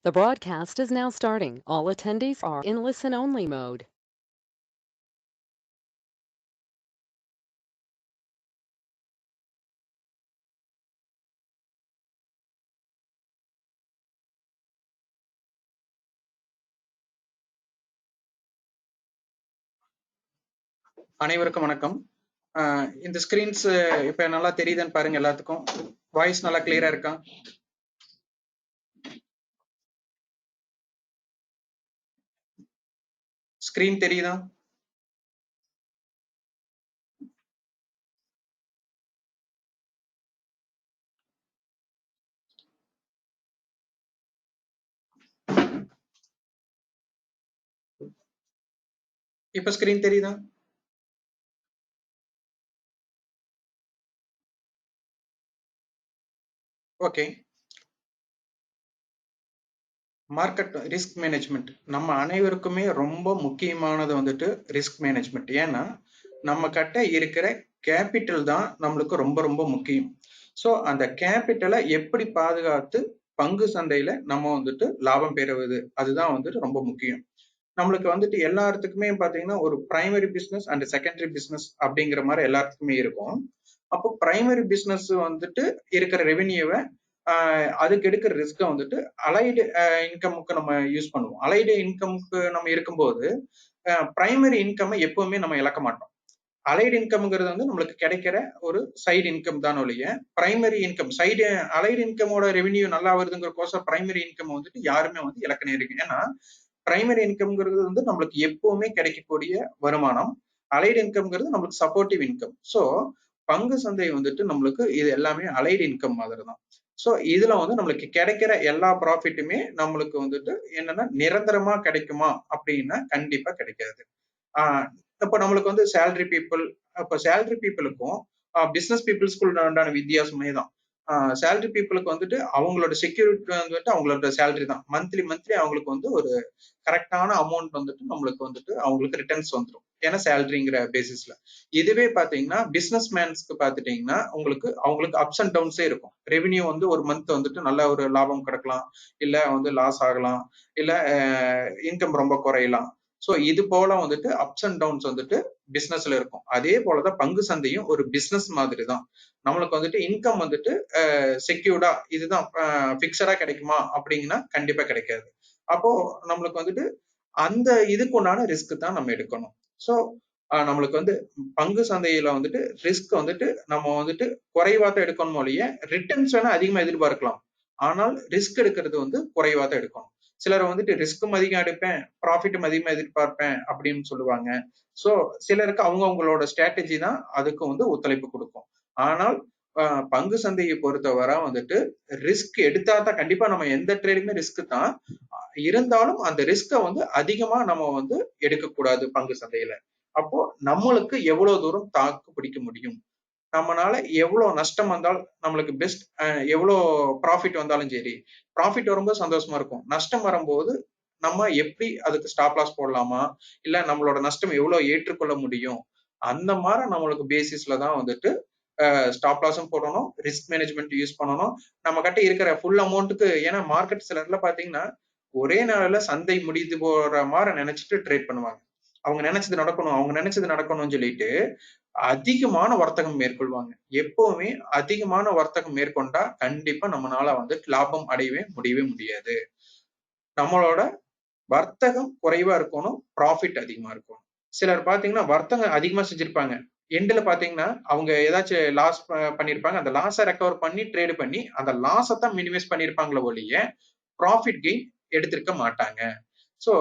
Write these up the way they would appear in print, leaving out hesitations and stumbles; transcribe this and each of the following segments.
The broadcast is now starting. All attendees are in listen-only mode. அனைவருக்கும் வணக்கம். இந்த screens இப்ப நல்லா தெரியுதுன்னு பாருங்க. எல்லாத்துக்கும் வாய்ஸ் நல்லா கிளியரா இருக்கா? ஸ்கிரீன் தெரியுதா? இப்ப ஸ்கிரீன் தெரியுதா? ஓகே. மார்க்கெட் ரிஸ்க் மேனேஜ்மெண்ட் நம்ம அனைவருக்குமே ரொம்ப முக்கியமானது வந்துட்டு ரிஸ்க் மேனேஜ்மெண்ட். ஏன்னா நம்ம கிட்ட இருக்கிற கேபிட்டல் தான் நம்மளுக்கு ரொம்ப ரொம்ப முக்கியம். ஸோ அந்த கேபிட்டலை எப்படி பாதுகாத்து பங்கு சந்தையில நம்ம வந்துட்டு லாபம் பெறுவது, அதுதான் வந்துட்டு ரொம்ப முக்கியம். நம்மளுக்கு வந்துட்டு எல்லாத்துக்குமே பாத்தீங்கன்னா ஒரு primary business and secondary business அப்படிங்கிற மாதிரி எல்லாத்துக்குமே இருக்கும். அப்போ பிரைமரி பிசினஸ் வந்துட்டு இருக்கிற ரெவென்யூவை அதுக்கு எடுக்கிற ரிஸ்கை வந்துட்டு அலைடு இன்கமுக்கு நம்ம யூஸ் பண்ணுவோம். அலைடு இன்கமுக்கு நம்ம இருக்கும்போது பிரைமரி இன்கம் எப்பவுமே நம்ம இழக்க மாட்டோம். அலைடு இன்கம்ங்கிறது வந்து நம்மளுக்கு கிடைக்கிற ஒரு சைடு இன்கம் தான் ஒழிய பிரைமரி இன்கம் சைடு அலைடு இன்கமோட ரெவென்யூ நல்லா வருதுங்கிற கோசம் பிரைமரி இன்கம் வந்துட்டு யாருமே வந்து இலக்க நேரிடும். ஏன்னா பிரைமரி இன்கம்ங்கிறது வந்து நம்மளுக்கு எப்பவுமே கிடைக்கக்கூடிய வருமானம். அலைடு இன்கம்ங்கிறது நம்மளுக்கு சப்போர்ட்டிவ் இன்கம். ஸோ பங்கு சந்தை வந்துட்டு நம்மளுக்கு இது எல்லாமே அலைடு இன்கம் மாதிரி தான். ஸோ இதுல வந்து நம்மளுக்கு கிடைக்கிற எல்லா ப்ராஃபிட்டுமே நம்மளுக்கு வந்துட்டு என்னன்னா நிரந்தரமா கிடைக்குமா அப்படின்னா கண்டிப்பா கிடைக்காது. இப்போ நம்மளுக்கு வந்து சேலரி பீப்புள், இப்போ சேலரி பீப்புளுக்கும் பிசினஸ் பீப்புள்ஸ்க்குள்ள உண்டான வித்தியாசமே தான். சேலரி பீப்புளுக்கு வந்துட்டு அவங்களோட செக்யூரிட்டி வந்துட்டு அவங்களோட சேலரி தான். மந்த்லி அவங்களுக்கு வந்து ஒரு கரெக்டான அமௌண்ட் வந்துட்டு நம்மளுக்கு வந்துட்டு அவங்களுக்கு ரிட்டர்ன்ஸ் வந்துடும். ஏன்னா சேலரிங்கிற பேசிஸ்ல. இதுவே பாத்தீங்கன்னா பிசினஸ் மேன்ஸ்க்கு பாத்துட்டீங்கன்னா அவங்களுக்கு அப்ஸ் அண்ட் டவுன்ஸே இருக்கும். ரெவென்யூ வந்து ஒரு மந்த் வந்துட்டு நல்ல ஒரு லாபம் கிடைக்கலாம், இல்ல வந்து லாஸ் ஆகலாம், இல்ல இன்கம் ரொம்ப குறையலாம். ஸோ இது போல வந்துட்டு அப்ஸ் அண்ட் டவுன்ஸ் வந்துட்டு பிசினஸ்ல இருக்கும். அதே போலதான் பங்கு சந்தையும் ஒரு பிசினஸ் மாதிரி தான். நம்மளுக்கு வந்துட்டு இன்கம் வந்துட்டு செக்யூர்டா இதுதான் பிக்சடா கிடைக்குமா அப்படிங்கன்னா கண்டிப்பா கிடைக்காது. அப்போ நம்மளுக்கு வந்துட்டு அந்த இதுக்கு உண்டான ரிஸ்க் தான் நம்ம எடுக்கணும். ஸோ நம்மளுக்கு வந்து பங்கு சந்தையில வந்துட்டு ரிஸ்க் வந்துட்டு நம்ம வந்துட்டு குறைவா தான் எடுக்கணும் ஒழிய ரிட்டர்ன்ஸ் வேணா அதிகமா எதிர்பார்க்கலாம். ஆனால் ரிஸ்க் எடுக்கிறது வந்து குறைவா தான் எடுக்கணும். சிலர் வந்துட்டு ரிஸ்க்கும் அதிகம் எடுப்பேன், ப்ராஃபிட்டும் அதிகமா எதிர்பார்ப்பேன் அப்படின்னு சொல்லுவாங்க. ஸோ சிலருக்கு அவங்களோட ஸ்ட்ராட்டஜி தான் அதுக்கு வந்து ஒத்துழைப்பு கொடுக்கும். ஆனால் பங்கு சந்தையை பொறுத்தவரை வந்துட்டு ரிஸ்க் எடுத்தா தான் கண்டிப்பா நம்ம எந்த ட்ரேடுமே ரிஸ்க் தான். இருந்தாலும் அந்த ரிஸ்கை வந்து அதிகமா நம்ம வந்து எடுக்கக்கூடாது பங்கு சந்தையில. அப்போ நம்மளுக்கு எவ்வளவு தூரம் தாக்கு பிடிக்க முடியும், நம்மளால எவ்வளவு நஷ்டம் வந்தால் நம்மளுக்கு பெஸ்ட், எவ்வளவு ப்ராஃபிட் வந்தாலும் சரி. ப்ராஃபிட் வரும்போது சந்தோஷமா இருக்கும், நஷ்டம் வரும்போது நம்ம எப்படி அதுக்கு ஸ்டாப் லாஸ் போடலாமா, இல்ல நம்மளோட நஷ்டம் எவ்வளவு ஏற்றுக்கொள்ள முடியும், அந்த மாதிரி நம்மளுக்கு பேசிஸ்ல தான் வந்துட்டு ஸ்டாப் லாஸும் போடணும், ரிஸ்க் மேனேஜ்மெண்ட் யூஸ் பண்ணணும். நம்ம கிட்ட இருக்கிற ஃபுல் அமௌண்ட்டுக்கு. ஏன்னா மார்க்கெட் சிலர்ல பாத்தீங்கன்னா ஒரே நாள்ல சந்தை முடிந்து போற மாதிரி நினைச்சிட்டு ட்ரேட் பண்ணுவாங்க. அவங்க நினைச்சது நடக்கணும்னு சொல்லிட்டு அதிகமான வர்த்தகம் மேற்கொள்வாங்க. எப்பவுமே அதிகமான வர்த்தகம் மேற்கொண்டா கண்டிப்பா நம்மளால வந்து லாபம் அடையவே முடியாது. நம்மளோட வர்த்தகம் குறைவா இருக்கணும், ப்ராஃபிட் அதிகமா இருக்கணும். சிலர் பாத்தீங்கன்னா வர்த்தகம் அதிகமா செஞ்சிருப்பாங்க, எண்ட்ல பாத்தீங்கன்னா அவங்க ஏதாச்சும் லாஸ் பண்ணிருப்பாங்க. அந்த லாஸை ரெக்கவர் பண்ணி ட்ரேட் பண்ணி அந்த லாஸை தான் மினிமைஸ் பண்ணிருப்பாங்களே ஒழிய ப்ராஃபிட் கெயின் எடுத்திருக்க மாட்டாங்க. சோ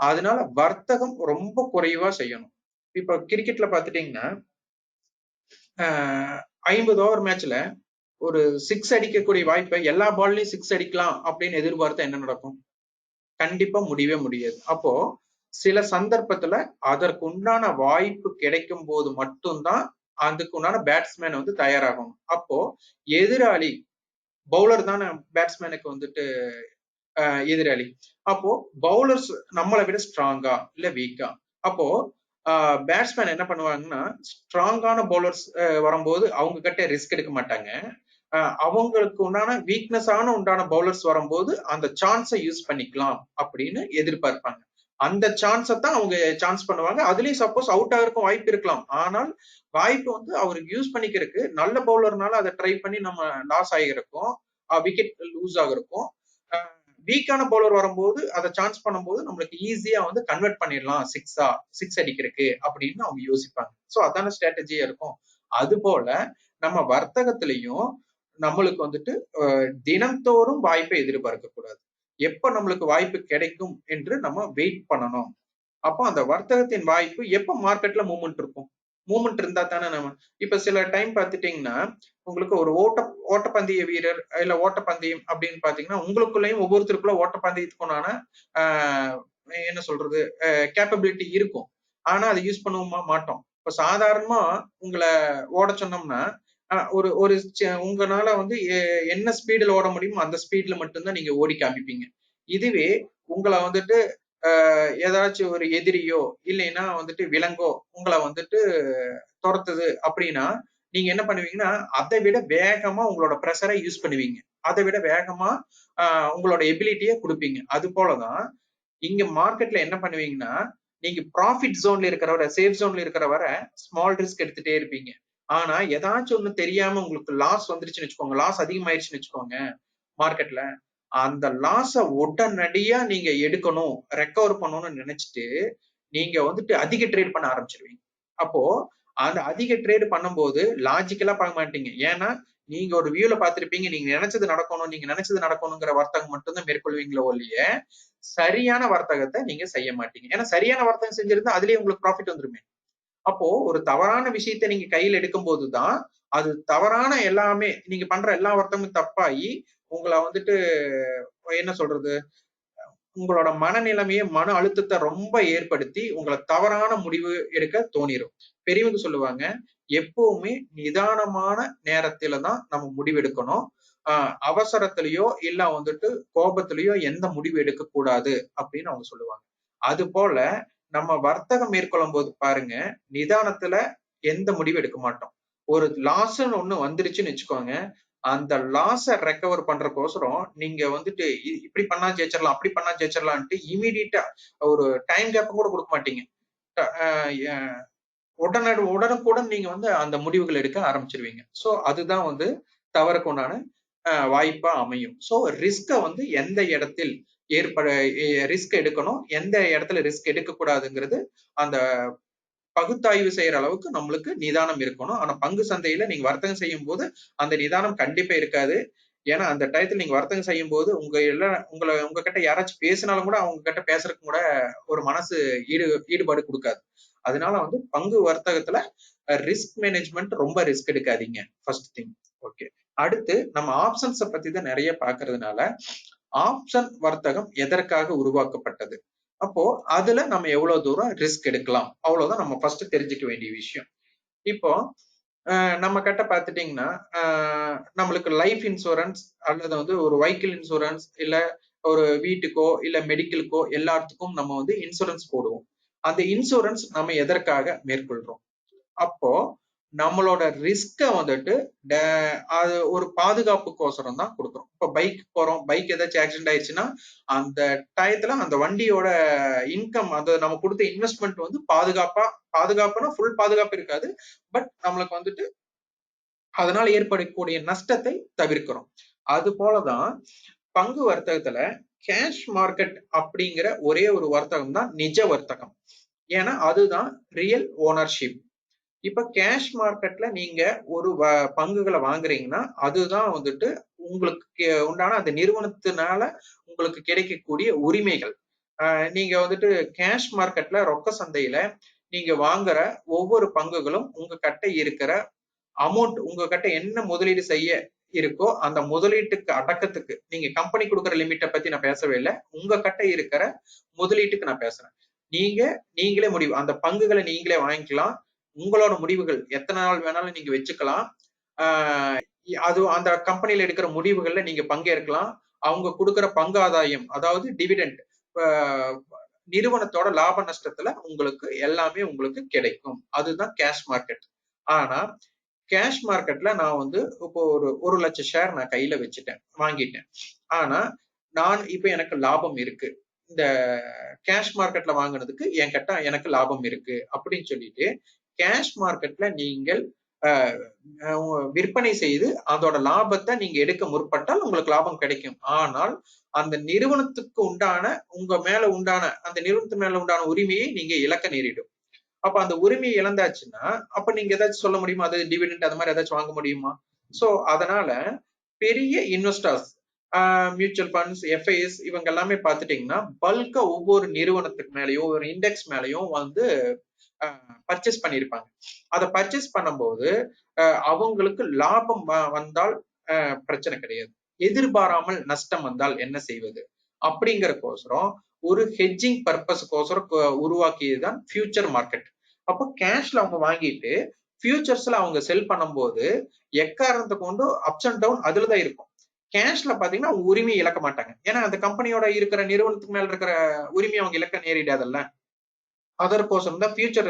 அதனால வர்த்தகம் ரொம்ப குறைவா செய்யணும். இப்ப கிரிக்கெட்ல பாத்துட்டீங்கன்னா 50 ஓவர் மேட்ச்ல ஒரு 6 அடிக்கக்கூடிய வாய்ப்பை எல்லா பால்லையும் 6 அடிக்கலாம் அப்படின்னு எதிர்பார்த்தா என்ன நடக்கும்? கண்டிப்பா முடியவே முடியாது. அப்போ சில சந்தர்ப்பத்துல அதற்கு உண்டான வாய்ப்பு கிடைக்கும் போது மட்டும்தான் அதுக்கு உண்டான பேட்ஸ்மேன் வந்து தயாராகணும். அப்போ எதிராளி பவுலர் தானே பேட்ஸ்மேனுக்கு வந்துட்டு எதிராளி. அப்போ பவுலர்ஸ் நம்மளை விட ஸ்ட்ராங்கா இல்ல வீக்கா? அப்போ பேட்ஸ்மேன் என்ன பண்ணுவாங்கன்னா ஸ்ட்ராங்கான பவுலர்ஸ் வரும்போது அவங்க கிட்ட ரிஸ்க் எடுக்க மாட்டாங்க. அவங்களுக்கு உண்டான பவுலர்ஸ் வரும்போது அந்த சான்ஸை யூஸ் பண்ணிக்கலாம் அப்படின்னு எதிர்பார்ப்பாங்க. அந்த சான்ஸை தான் அவங்க சான்ஸ் பண்ணுவாங்க. அதுலயும் சப்போஸ் அவுட் ஆகிறதுக்கும் வாய்ப்பு இருக்கலாம். ஆனால் வாய்ப்பு வந்து அவருக்கு யூஸ் பண்ணிக்கிறதுக்கு நல்ல பவுலர்னால அதை ட்ரை பண்ணி நம்ம லாஸ் ஆகிருக்கும், விக்கெட் லூஸ் ஆகிருக்கும். வீக்கான பவுலர் வரும்போது அதை சான்ஸ் பண்ணும்போது நம்மளுக்கு ஈஸியா வந்து கன்வெர்ட் பண்ணிடலாம் சிக்ஸ் அடிக்கிறதுக்கு அப்படின்னு அவங்க யோசிப்பாங்க. சோ அதான ஸ்ட்ராட்டஜியா இருக்கும். அது போல நம்ம வர்த்தகத்திலையும் நம்மளுக்கு வந்துட்டு தினந்தோறும் வாய்ப்பை எதிர்பார்க்க கூடாது. எப்ப நம்மளுக்கு வாய்ப்பு கிடைக்கும் என்று நம்ம வெயிட் பண்ணணும். அப்போ அந்த வர்த்தகத்தின் வாய்ப்பு எப்ப மார்க்கெட்ல மூவ்மெண்ட் இருக்கும்? மூவ்மெண்ட் இருந்தா தானே நம்ம இப்ப சில டைம் பார்த்துட்டீங்கன்னா உங்களுக்கு ஒரு ஓட்டப்பந்தய வீரர் இல்ல ஓட்டப்பந்தயம் அப்படின்னு பாத்தீங்கன்னா உங்களுக்குள்ளயும் ஒவ்வொருத்தருக்குள்ள ஓட்டப்பந்தயத்துக்குண்டான என்ன சொல்றது கேப்பபிலிட்டி இருக்கும். ஆனா அதை யூஸ் பண்ணுவோமா மாட்டோம். இப்ப சாதாரணமா உங்களை ஓட சொன்னோம்னா ஒரு ஒரு உங்களால வந்து என்ன ஸ்பீடுல ஓட முடியுமோ அந்த ஸ்பீட்ல மட்டும்தான் நீங்க ஓடி காமிப்பீங்க. இதுவே உங்களை வந்துட்டு ஏதாச்சும் ஒரு எதிரியோ இல்லைன்னா வந்துட்டு விலங்கோ உங்களை வந்துட்டு துரத்துது அப்படின்னா நீங்க என்ன பண்ணுவீங்கன்னா அதை விட வேகமா உங்களோட ப்ரெஷரை யூஸ் பண்ணுவீங்க. அதை விட வேகமா உங்களோட எபிலிட்டியை கொடுப்பீங்க. அது போலதான் இங்க மார்க்கெட்ல என்ன பண்ணுவீங்கன்னா நீங்க ப்ராஃபிட் ஜோன்ல இருக்கிறவரை சேஃப் ஜோன்ல இருக்கிறவரை ஸ்மால் ரிஸ்க் எடுத்துட்டே இருப்பீங்க. ஆனா ஏதாச்சும் ஒண்ணு தெரியாம உங்களுக்கு லாஸ் வந்துருச்சுன்னு வச்சுக்கோங்க, லாஸ் அதிகமாயிருச்சுன்னு வச்சுக்கோங்க மார்க்கெட்ல, அந்த லாஸ உடனடியா நீங்க எடுக்கணும், ரெக்கவர் பண்ணணும்னு நினைச்சிட்டு நீங்க வந்துட்டு அதிக ட்ரேட் பண்ண ஆரம்பிச்சிருவீங்க. அப்போ அந்த அதிக ட்ரேட் பண்ணும்போது லாஜிக்கலா பார்க்க மாட்டீங்க. ஏன்னா நீங்க ஒரு வியூல பார்த்திருப்பீங்க, நீங்க நினைச்சது நடக்கணுங்கிற வர்த்தகம் மட்டும்தான் மேற்கொள்வீங்களோ ஒழிய சரியான வர்த்தகத்தை நீங்க செய்ய மாட்டீங்க. ஏன்னா சரியான வர்த்தகம் செஞ்சிருந்தா அதுலயே உங்களுக்கு ப்ராஃபிட் வந்துருமே. அப்போ ஒரு தவறான விஷயத்தை நீங்க கையில் எடுக்கும் போதுதான் அது தவறான எல்லாமே நீங்க பண்ற எல்லா வர்த்தகமும் தப்பாகி உங்களை வந்துட்டு என்ன சொல்றது உங்களோட மனநிலைமையை மன அழுத்தத்தை ரொம்ப ஏற்படுத்தி உங்களை தவறான முடிவு எடுக்க தோணிரும். பெரியவங்க சொல்லுவாங்க எப்பவுமே நிதானமான நேரத்துல தான் நம்ம முடிவு எடுக்கணும். அவசரத்திலயோ இல்ல வந்துட்டு கோபத்திலயோ எந்த முடிவு எடுக்க கூடாது அப்படின்னு அவங்க சொல்லுவாங்க. அது போல நம்ம வர்த்தகம் மேற்கொள்ளும் போது பாருங்க நிதானத்துல எந்த முடிவு எடுக்க மாட்டோம். ஒரு லாஸ்ன்னு ஒண்ணு வந்துருச்சுன்னு வச்சுக்கோங்க, அந்த லாஸ ரெக்கவர் பண்றதுக்கோசரம் நீங்க வந்துட்டு இப்படி பண்ணா ஜெயிச்சிடலாம் அப்படி பண்ணா ஜெயிச்சிடலான்ட்டு இமீடியட்டா ஒரு டைம் கேப் கூட கொடுக்க மாட்டீங்க. உடனுக்குடன் நீங்க வந்து அந்த முடிவுகள் எடுக்க ஆரம்பிச்சிருவீங்க. சோ அதுதான் வந்து தவறுக்கு உண்டான வாய்ப்பா அமையும். சோ ரிஸ்க வந்து எந்த இடத்தில் ரிஸ்க் எடுக்கணும், எந்த இடத்துல ரிஸ்க் எடுக்க கூடாதுங்கிறது அந்த பகுத்தாய்வு செய்யற அளவுக்கு நம்மளுக்கு நிதானம் இருக்கணும். ஆனா பங்கு சந்தையில நீங்க வர்த்தகம் செய்யும் போது அந்த நிதானம் கண்டிப்பா இருக்காது. ஏன்னா அந்த டயத்துல நீங்க வர்த்தகம் செய்யும் போது உங்க கிட்ட யாராச்சும் பேசினாலும் கூட அவங்க கிட்ட பேசுறதுக்கு கூட ஒரு மனசு ஈடுபாடு கொடுக்காது. அதனால வந்து பங்கு வர்த்தகத்துல ரிஸ்க் மேனேஜ்மெண்ட் ரொம்ப ரிஸ்க் எடுக்காதீங்க. First thing. ஓகே. அடுத்து நம்ம ஆப்ஷன்ஸை பத்தி தான் நிறைய பாக்குறதுனால ஆப்ஷன் வர்த்தகம் எதற்காக உருவாக்கப்பட்டது, அப்போ அதுல நம்ம எவ்வளவு தூரம் ரிஸ்க் எடுக்கலாம், அவ்வளவுதான் நம்ம ஃபர்ஸ்ட் தெரிஞ்சுக்க வேண்டிய விஷயம். இப்போ நம்ம கிட்ட பாத்துட்டீங்கன்னா நம்மளுக்கு லைஃப் இன்சூரன்ஸ் அல்லது வந்து ஒரு வெஹிக்கிள் இன்சூரன்ஸ் இல்ல ஒரு வீட்டுக்கோ இல்ல மெடிக்கலுக்கோ எல்லாத்துக்கும் நம்ம வந்து இன்சூரன்ஸ் போடுவோம். அந்த இன்சூரன்ஸ் நம்ம எதற்காக மேற்கொள்றோம்? அப்போ நம்மளோட ரிஸ்க வந்துட்டு அது ஒரு பாதுகாப்புக்கோசரம் தான் கொடுக்குறோம். இப்ப பைக் போறோம், பைக் ஏதாச்சும் ஆக்சிடென்ட் ஆயிடுச்சுன்னா அந்த டயத்துல அந்த வண்டியோட இன்கம் அந்த நம்ம கொடுத்த இன்வெஸ்ட்மெண்ட் வந்து பாதுகாப்புனா ஃபுல் பாதுகாப்பு இருக்காது. பட் நம்மளுக்கு வந்துட்டு அதனால ஏற்படக்கூடிய நஷ்டத்தை தவிர்க்கிறோம். அது போலதான் பங்கு வர்த்தகத்துல கேஷ் மார்க்கெட் அப்படிங்கிற ஒரே ஒரு வர்த்தகம் தான் நிஜ வர்த்தகம். ஏன்னா அதுதான் ரியல் ஓனர்ஷிப். இப்ப கேஷ் மார்க்கெட்ல நீங்க ஒரு பங்குகளை வாங்குறீங்கன்னா அதுதான் வந்துட்டு உங்களுக்கு உண்டான அந்த நிறுவனத்தினால உங்களுக்கு கிடைக்கக்கூடிய உரிமைகள். நீங்க வந்துட்டு கேஷ் மார்க்கெட்ல ரொக்க சந்தையில நீங்க வாங்குற ஒவ்வொரு பங்குகளும் உங்க கிட்ட இருக்கிற அமௌண்ட் உங்க கிட்ட என்ன முதலீடு செய்ய இருக்கோ அந்த முதலீட்டுக்கு அடக்கத்துக்கு நீங்க கம்பெனி கொடுக்குற லிமிட்டை பத்தி நான் பேசவே இல்லை, உங்க கிட்ட இருக்கிற முதலீட்டுக்கு நான் பேசுறேன். நீங்களே முடிவு அந்த பங்குகளை நீங்களே வாங்கிக்கலாம். உங்களோட முடிவுகள் எத்தனை நாள் வேணாலும் நீங்க வச்சுக்கலாம். அது அந்த கம்பெனியில எடுக்கிற முடிவுகள்ல நீங்க பங்கேற்கலாம். அவங்க கொடுக்கிற பங்கு ஆதாயம் அதாவது டிவிடெண்ட் நிறுவனத்தோட லாப நஷ்டத்துல உங்களுக்கு எல்லாமே உங்களுக்கு கிடைக்கும். அதுதான் கேஷ் மார்க்கெட். ஆனா கேஷ் மார்க்கெட்ல நான் வந்து இப்போ ஒரு லட்சம் ஷேர் நான் கையில வச்சுட்டேன், வாங்கிட்டேன். ஆனா நான் இப்ப எனக்கு லாபம் இருக்கு, இந்த கேஷ் மார்க்கெட்ல வாங்குனதுக்கு என்கிட்ட எனக்கு லாபம் இருக்கு அப்படின்னு சொல்லிட்டு கேஷ் மார்க்கெட்ல நீங்கள் விற்பனை செய்து அதோட லாபத்தை நீங்க எடுக்க முற்பட்டால் உங்களுக்கு லாபம் கிடைக்கும். ஆனால் அந்த நிறுவனத்துக்கு உண்டான அந்த நிறுவனத்து மேல உண்டான உரிமையை நீங்க இழக்க நேரிடும். அப்ப அந்த உரிமையை இழந்தாச்சுன்னா அப்ப நீங்க ஏதாச்சும் சொல்ல முடியுமா, அது டிவிடெண்ட் அது மாதிரி ஏதாச்சும் வாங்க முடியுமா? சோ அதனால பெரிய இன்வெஸ்டர்ஸ், மியூச்சுவல் ஃபண்ட்ஸ், எஃப்ஐஎஸ் இவங்க எல்லாமே பார்த்துட்டீங்கன்னா பல்கா ஒவ்வொரு நிறுவனத்துக்கு மேலேயும் ஒரு இண்டெக்ஸ் மேலேயும் வந்து பர்ச்சேஸ் பண்ணியிருப்பாங்க. அதை பர்ச்சேஸ் பண்ணும்போது அவங்களுக்கு லாபம் வந்தால் பிரச்சனை கிடையாது, எதிர்பாராமல் நஷ்டம் வந்தால் என்ன செய்வது அப்படிங்கறக்கோசரம் ஒரு ஹெட்ஜிங் பர்பஸ்க்கோசரம் உருவாக்கியதுதான் ஃபியூச்சர் மார்க்கெட். அப்போ கேஷ்ல அவங்க வாங்கிட்டு ஃபியூச்சர்ஸ்ல அவங்க செல் பண்ணும்போது எக்காரணத்தை கொண்டு அப்ஸ் அண்ட் டவுன் அதுலதான் இருக்கும். கேஷ்ல பாத்தீங்கன்னா அவங்க உரிமையை இழக்க மாட்டாங்க, ஏன்னா அந்த கம்பெனியோட இருக்கிற நிறுவனத்துக்கு மேல இருக்கிற உரிமையை அவங்க இழக்க நேரிடாதல்ல. அதற்கோசரம் தான் ஃபியூச்சர்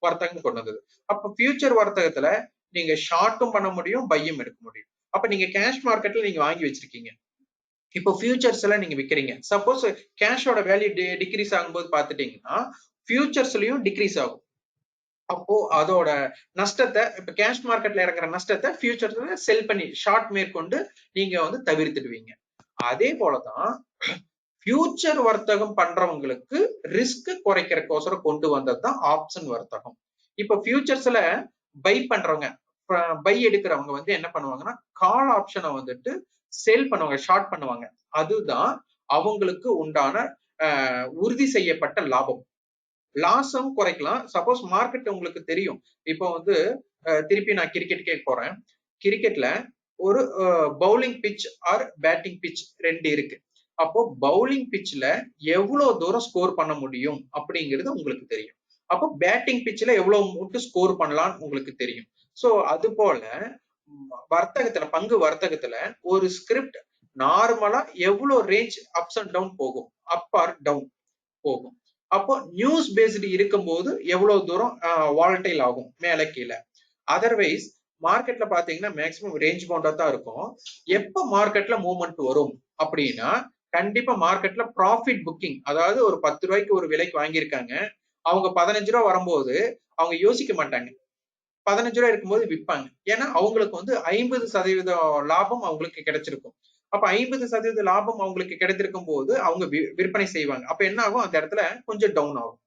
வர்த்தகம் கொண்டு வந்தது. அப்ப ஃபியூச்சர் வர்த்தகத்துல நீங்க ஷார்ட்டும் பண்ண முடியும், பையும் எடுக்க முடியும். அப்ப நீங்க கேஷ் மார்க்கெட்ல நீங்க வாங்கி வச்சிருக்கீங்க, இப்போ ஃபியூச்சர்ஸ் எல்லாம் நீங்க விக்கிறீங்க. சப்போஸ் கேஷோட வேல்யூ டிக்ரீஸ் ஆகும்போது பாத்துட்டீங்கன்னா ஃபியூச்சர்ஸ்லயும் டிக்ரீஸ் ஆகும். அப்போ அதோட நஷ்டத்தை, இப்ப கேஷ் மார்க்கெட்ல இறங்குற நஷ்டத்தை ஃபியூச்சர்ஸ்ல செல் பண்ணி ஷார்ட் மேற்கொண்டு நீங்க வந்து தவிர்த்துடுவீங்க. அதே போலதான் ஃபியூச்சர் வர்த்தகம் பண்றவங்களுக்கு ரிஸ்க் குறைக்கிறதுக்கோசரம் கொண்டு வந்ததுதான் ஆப்ஷன் வர்த்தகம். இப்ப ஃபியூச்சர்ஸ்ல பை பண்றவங்க, பை எடுக்கிறவங்க வந்து என்ன பண்ணுவாங்கன்னா கால் ஆப்ஷனை வந்துட்டு செல் பண்ணுவாங்க, ஷார்ட் பண்ணுவாங்க. அதுதான் அவங்களுக்கு உண்டான உறுதி செய்யப்பட்ட லாபம். லாஸும் குறைக்கலாம். சப்போஸ் மார்க்கெட் உங்களுக்கு தெரியும், இப்போ வந்து திருப்பி நான் கிரிக்கெட் கேட்க போறேன். கிரிக்கெட்ல ஒரு bowling pitch or batting pitch ரெண்டு இருக்கு. அப்போ பவுலிங் பிட்ச்ல எவ்வளவு தூரம் ஸ்கோர் பண்ண முடியும் அப்படிங்கிறது உங்களுக்கு தெரியும். அப்போ பேட்டிங் பிட்ச்ல எவ்வளவு மட்டும் ஸ்கோர் பண்ணலாம்னு உங்களுக்கு தெரியும். சோ அது போல வர்த்தகத்துல, பங்கு வர்த்தகத்துல ஒரு ஸ்கிரிப்ட் நார்மலா எவ்வளவு ரேஞ்ச் அப்ஸ் அண்ட் டவுன் போகும், அப் ஆர் டவுன் போகும். அப்போ நியூஸ் பேஸ்டு இருக்கும்போது எவ்வளவு தூரம் வாலட்டைல் ஆகும், மேல கீழே. அதர்வைஸ் மார்க்கெட்ல பாத்தீங்கன்னா மேக்சிமம் ரேஞ்ச் பவுண்டா தான் இருக்கும். எப்ப மார்க்கெட்ல மூவ்மெண்ட் வரும் அப்படின்னா கண்டிப்பா மார்க்கெட்ல ப்ராஃபிட் புக்கிங், அதாவது ஒரு 10 ரூபாய்க்கு ஒரு விலைக்கு வாங்கியிருக்காங்க, அவங்க 15 ரூபாய் வரும்போது அவங்க யோசிக்க மாட்டாங்க, 15 ரூபாய் இருக்கும்போது விற்பாங்க. ஏன்னா அவங்களுக்கு வந்து 50% லாபம் அவங்களுக்கு கிடைச்சிருக்கும். அப்ப 50% லாபம் அவங்களுக்கு கிடைத்திருக்கும் போது அவங்க விற்பனை செய்வாங்க. அப்ப என்ன ஆகும், அந்த இடத்துல கொஞ்சம் டவுன் ஆகும்.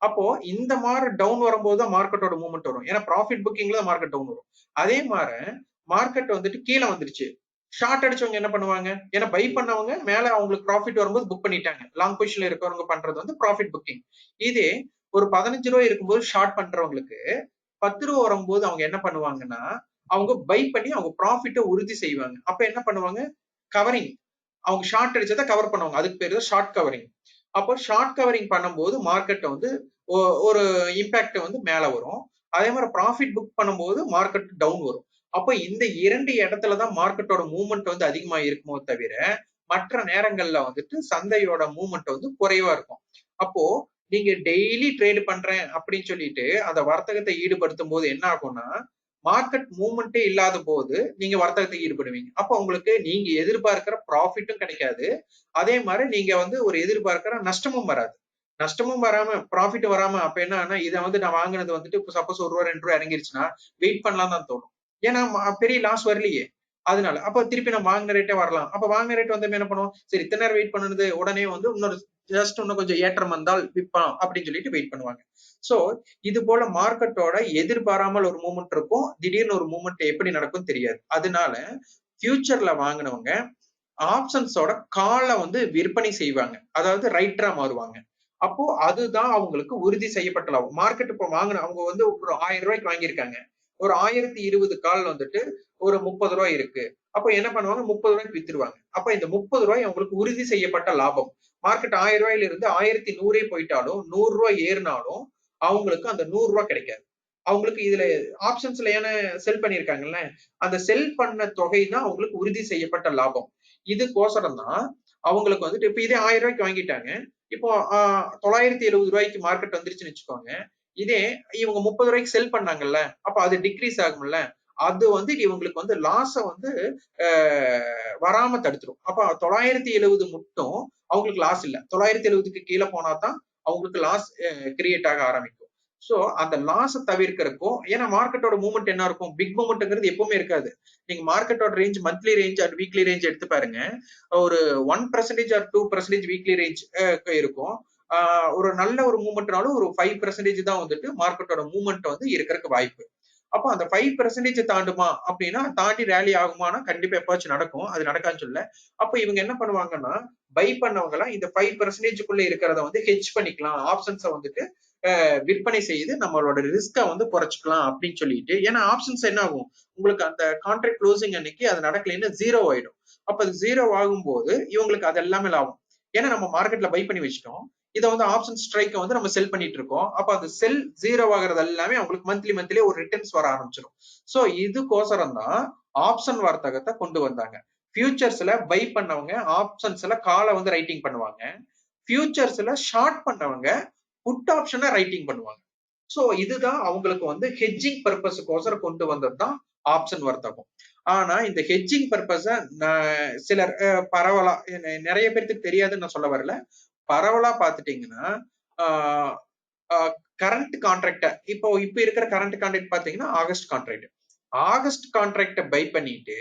அப்போ இந்த மாதிரி டவுன் வரும்போது தான் மார்க்கெட்டோட மூவ்மெண்ட் வரும், ஏன்னா ப்ராஃபிட் புக்கிங்ல மார்க்கெட் டவுன் வரும். அதே மாதிரி மார்க்கெட் வந்துட்டு கீழே வந்துருச்சு, ஷார்ட் அடிச்சவங்க என்ன பண்ணுவாங்க, ஏன்னா பை பண்ணவங்க மேல அவங்களுக்கு ப்ராஃபிட் வரும்போது புக் பண்ணிட்டாங்க. லாங் பொசிஷன்ல இருக்கிறவங்க பண்றது வந்து ப்ராஃபிட் புக்கிங். இதே ஒரு 15 ரூபாய் இருக்கும்போது ஷார்ட் பண்றவங்களுக்கு 10 ரூபாய் வரும்போது அவங்க என்ன பண்ணுவாங்கன்னா அவங்க பை பண்ணி அவங்க ப்ராஃபிட்டை உறுதி செய்வாங்க. அப்ப என்ன பண்ணுவாங்க, கவரிங், அவங்க ஷார்ட் அடிச்சதை கவர் பண்ணுவாங்க, அதுக்கு பேரு தான் ஷார்ட் கவரிங். அப்போ ஷார்ட் கவரிங் பண்ணும்போது மார்க்கெட் வந்து ஒரு இம்பாக்ட் வந்து மேல வரும். அதே மாதிரி ப்ராஃபிட் புக் பண்ணும்போது மார்க்கெட் டவுன் வரும். அப்போ இந்த இரண்டு இடத்துலதான் மார்க்கெட்டோட மூவ்மெண்ட் வந்து அதிகமா இருக்குமோ தவிர மற்ற நேரங்கள்ல வந்துட்டு சந்தையோட மூவ்மெண்ட் வந்து குறைவா இருக்கும். அப்போ நீங்க டெய்லி ட்ரேட் பண்றேன் அப்படின்னு சொல்லிட்டு அந்த வர்த்தகத்தை ஈடுபடுத்தும் போது என்ன ஆகும்னா மார்க்கெட் மூவ்மெண்டே இல்லாத போது நீங்க வர்த்தகத்தை ஈடுபடுவீங்க. அப்ப உங்களுக்கு நீங்க எதிர்பார்க்கிற ப்ராஃபிட்டும் கிடைக்காது, அதே மாதிரி நீங்க வந்து ஒரு எதிர்பார்க்கிற நஷ்டமும் வராது. நஷ்டமும் வராம ப்ராஃபிட் வராம அப்ப என்ன, இதை வந்து நான் வாங்கினது வந்துட்டு சப்போஸ் 1 ரூபா 2 ரூபா இறங்கிருச்சுன்னா வெயிட் பண்ணலாம் தான் தோணும், ஏன்னா பெரிய லாஸ் வரலையே. அதனால அப்ப திருப்பி நம்ம வாங்கின ரேட்டே வரலாம். அப்ப வாங்கின ரேட் வந்து என்ன பண்ணுவோம், சரி இத்தனை நேரம் வெயிட் பண்ணுது, உடனே வந்து இன்னொரு ஜஸ்ட் இன்னும் கொஞ்சம் ஏற்றம் வந்தால் விற்பான் அப்படின்னு சொல்லிட்டு வெயிட் பண்ணுவாங்க. சோ இது போல மார்க்கெட்டோட எதிர்பாராமல் ஒரு மூவ்மெண்ட் இருக்கும், திடீர்னு ஒரு மூவ்மெண்ட் எப்படி நடக்கும் தெரியாது. அதனால ஃபியூச்சர்ல வாங்கினவங்க ஆப்ஷன்ஸோட காலை வந்து விற்பனை செய்வாங்க, அதாவது ரைட்டரா மாறுவாங்க. அப்போ அதுதான் அவங்களுக்கு உறுதி செய்யப்பட்ட லாபம். மார்க்கெட் இப்போ வாங்கின அவங்க வந்து ஒரு 1000 ரூபாய்க்கு வாங்கியிருக்காங்க, ஒரு 1020 கால் வந்துட்டு ஒரு 30 ரூபாய் இருக்கு. அப்ப என்ன பண்ணுவாங்க, 30 ரூபாய்க்கு வித்துருவாங்க. அப்ப இந்த 30 ரூபாய் அவங்களுக்கு உறுதி செய்யப்பட்ட லாபம். மார்க்கெட் 1000 ரூபாயில இருந்து 1100 போயிட்டாலும் 100 ரூபாய் ஏறினாலும் அவங்களுக்கு அந்த 100 ரூபாய் கிடைக்காது. அவங்களுக்கு இதுல ஆப்ஷன்ஸ்ல ஏன்னா செல் பண்ணிருக்காங்கல்ல, அந்த செல் பண்ண தொகை தான் அவங்களுக்கு உறுதி செய்யப்பட்ட லாபம். இதுக்கோசரம் தான் அவங்களுக்கு வந்துட்டு இப்ப இதே 1000 ரூபாய்க்கு வாங்கிட்டாங்க, இப்போ 970 ரூபாய்க்கு மார்க்கெட் வந்துருச்சுன்னு வச்சுக்கோங்க. இதே இவங்க 30 ரூபாய்க்கு செல் பண்ணாங்கல்ல, அப்ப அது டிக்ரீஸ் ஆகும்ல, அது வந்து இவங்களுக்கு வந்து லாஸ வந்து வராம தடுத்துரும். அப்ப 970 மட்டும் அவங்களுக்கு லாஸ் இல்ல. 970க்கு கீழே போனா தான் அவங்களுக்கு லாஸ் கிரியேட் ஆக ஆரம்பிக்கும். சோ அந்த லாஸ் தவிர்க்கிறதுக்கும், ஏன்னா மார்க்கெட்டோட மூவ்மெண்ட் என்ன இருக்கும், பிக் மூவ்மெண்ட்ங்கிறது எப்பவுமே இருக்காது. நீங்க மார்க்கெட்டோட range monthly range and weekly range எடுத்து பாருங்க. ஒரு 1% ஆர் 2% வீக்லி ரேஞ்ச் இருக்கும். ஒரு நல்ல ஒரு மூவ்மெண்ட்னாலும் ஒரு 5% தான் வந்துட்டு மார்க்கெட்டோட மூவ்மெண்ட் வந்து இருக்கிறதுக்கு வாய்ப்பு. அப்போ அந்த 5% தாண்டுமா அப்படின்னா, தாண்டி ரேலி ஆகுமானா கண்டிப்பா எப்பாச்சும் நடக்கும். அது நடக்காதுன்னு சொல்லல. அப்ப இவங்க என்ன பண்ணுவாங்கன்னா, பை பண்ணவங்க எல்லாம் இந்த 5%க்குள்ள இருக்கிறத வந்து ஹெட்ஜ் பண்ணிக்கலாம். ஆப்ஷன்ஸை வந்துட்டு விற்பனை செய்து நம்மளோட ரிஸ்கை வந்து குறைச்சிக்கலாம் அப்படின்னு சொல்லிட்டு, ஏன்னா ஆப்ஷன்ஸ் என்ன ஆகும், உங்களுக்கு அந்த கான்ட்ராக்ட் க்ளோசிங் அன்னைக்கு அது நடக்கலைன்னு 0 ஆயிடும். அப்ப அது 0 ஆகும்போது இவங்களுக்கு அது எல்லாமே லாபம். ஏன்னா நம்ம மார்க்கெட்ல பை பண்ணி வச்சிட்டோம். இதை வந்து ஆப்ஷன் ஸ்ட்ரைக்கை வந்து நம்ம செல் பண்ணிட்டு இருக்கோம். அப்ப அது செல் 0 ஆகிறது எல்லாமே அவங்களுக்கு மந்த்லி ஒரு ரிட்டர்ன்ஸ் வர ஆரம்பிச்சிடும். சோ இதுக்கோசரம் தான் ஆப்ஷன் வர்த்தகத்தை கொண்டு வந்தாங்க. ஃபியூச்சர்ஸ்ல பை பண்ணவங்க ஆப்ஷன்ஸ்ல காலை வந்து ரைட்டிங் பண்ணுவாங்க. ஃபியூச்சர்ஸ்ல ஷார்ட் பண்ணவங்க புட் ஆப்ஷனை ரைட்டிங் பண்ணுவாங்க. சோ இதுதான் அவங்களுக்கு வந்து ஹெட்ஜிங் பர்பஸ்க்கோசரம் கொண்டு வந்தது தான் ஆப்ஷன் வர்த்தகம். ஆனா இந்த ஹெட்ஜிங் பர்பஸ சிலர் பரவலா நிறைய பேருக்கு தெரியாதுன்னு நான் சொல்ல வரல. பரவலா பாத்துட்டீங்கன்னா கரண்ட் கான்ட்ராக்ட இப்போ இருக்கிற கரண்ட் கான்ட்ராக்ட் பாத்தீங்கன்னா ஆகஸ்ட் கான்ட்ராக்ட பை பண்ணிட்டு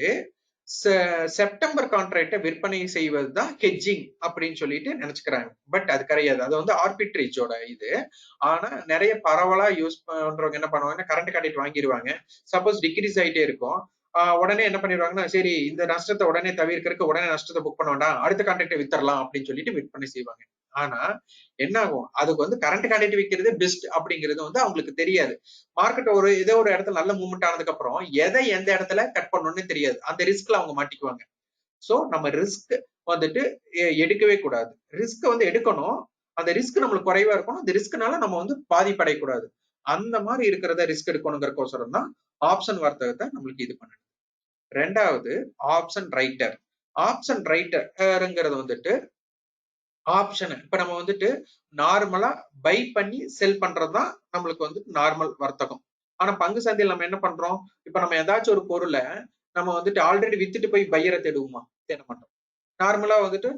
செப்டம்பர் கான்ட்ராக்டை விற்பனை செய்வது தான் ஹெட்ஜிங் அப்படின்னு சொல்லிட்டு நினைச்சுக்கிறாங்க. பட் அது கிடையாது. அது வந்து ஆர்பிட்ரேஜோட இது. ஆனா நிறைய பரவலா யூஸ் பண்றவங்க என்ன பண்ணுவாங்கன்னா, கரண்ட் கான்ட்ராக்ட் வாங்கிடுவாங்க. சப்போஸ் டிக்ரீஸ் ஆயிட்டே இருக்கும், உடனே என்ன பண்ணிடுவாங்கன்னா, சரி இந்த நஷ்டத்தை உடனே தவிர்க்கிறதுக்கு உடனே நஷ்டத்தை புக் பண்ண வேண்டாம், அடுத்த கான்ட்ராக்டை வித்தரலாம் அப்படின்னு சொல்லிட்டு விற்பனை செய்வாங்க. ஆனா என்ன ஆகும், அதுக்கு வந்து கரண்ட் கான்ட்ராக்ட் விற்கிறது பெஸ்ட் அப்படிங்கிறது வந்து அவங்களுக்கு தெரியாது. மார்க்கெட் ஏதோ ஒரு இடத்துல நல்ல மூவ்மெண்ட் ஆனதுக்கு அப்புறம் எதை எந்த இடத்துல கட் பண்ணணும்னு தெரியாது. அந்த ரிஸ்க்ல அவங்க மாட்டிக்குவாங்க. சோ நம்ம ரிஸ்க் வந்துட்டு எடுக்கவே கூடாது. ரிஸ்க் வந்து எடுக்கணும். அந்த ரிஸ்க் நம்மளுக்கு குறைவா இருக்கணும். அந்த ரிஸ்க்னால நம்ம வந்து பாதிப்படையக்கூடாது. அந்த மாதிரி இருக்கிறத ரிஸ்க் எடுக்கணுங்கிறக்கோசரம் தான் ஆப்ஷன் வர்த்தகத்தை நம்மளுக்கு இது பண்ணுது. ரெண்டாவது ஆப்ஷன் ரைட்டர். ஆப்ஷன் ரைட்டர்ங்கிறது வந்துட்டு ஆப்ஷன் இப்ப நம்ம வந்துட்டு நார்மலா பை பண்ணி செல் பண்றதுதான் நம்மளுக்கு வந்து நார்மல் வர்த்தகம். ஆனா பங்கு சந்தையில் நம்ம என்ன பண்றோம், இப்ப நம்ம ஏதாச்சும் ஒரு பொருளை நம்ம வந்துட்டு ஆல்ரெடி வித்துட்டு போய் பையரை தேடுவோமா, தேட மாட்டோம். நார்மலா வந்துட்டு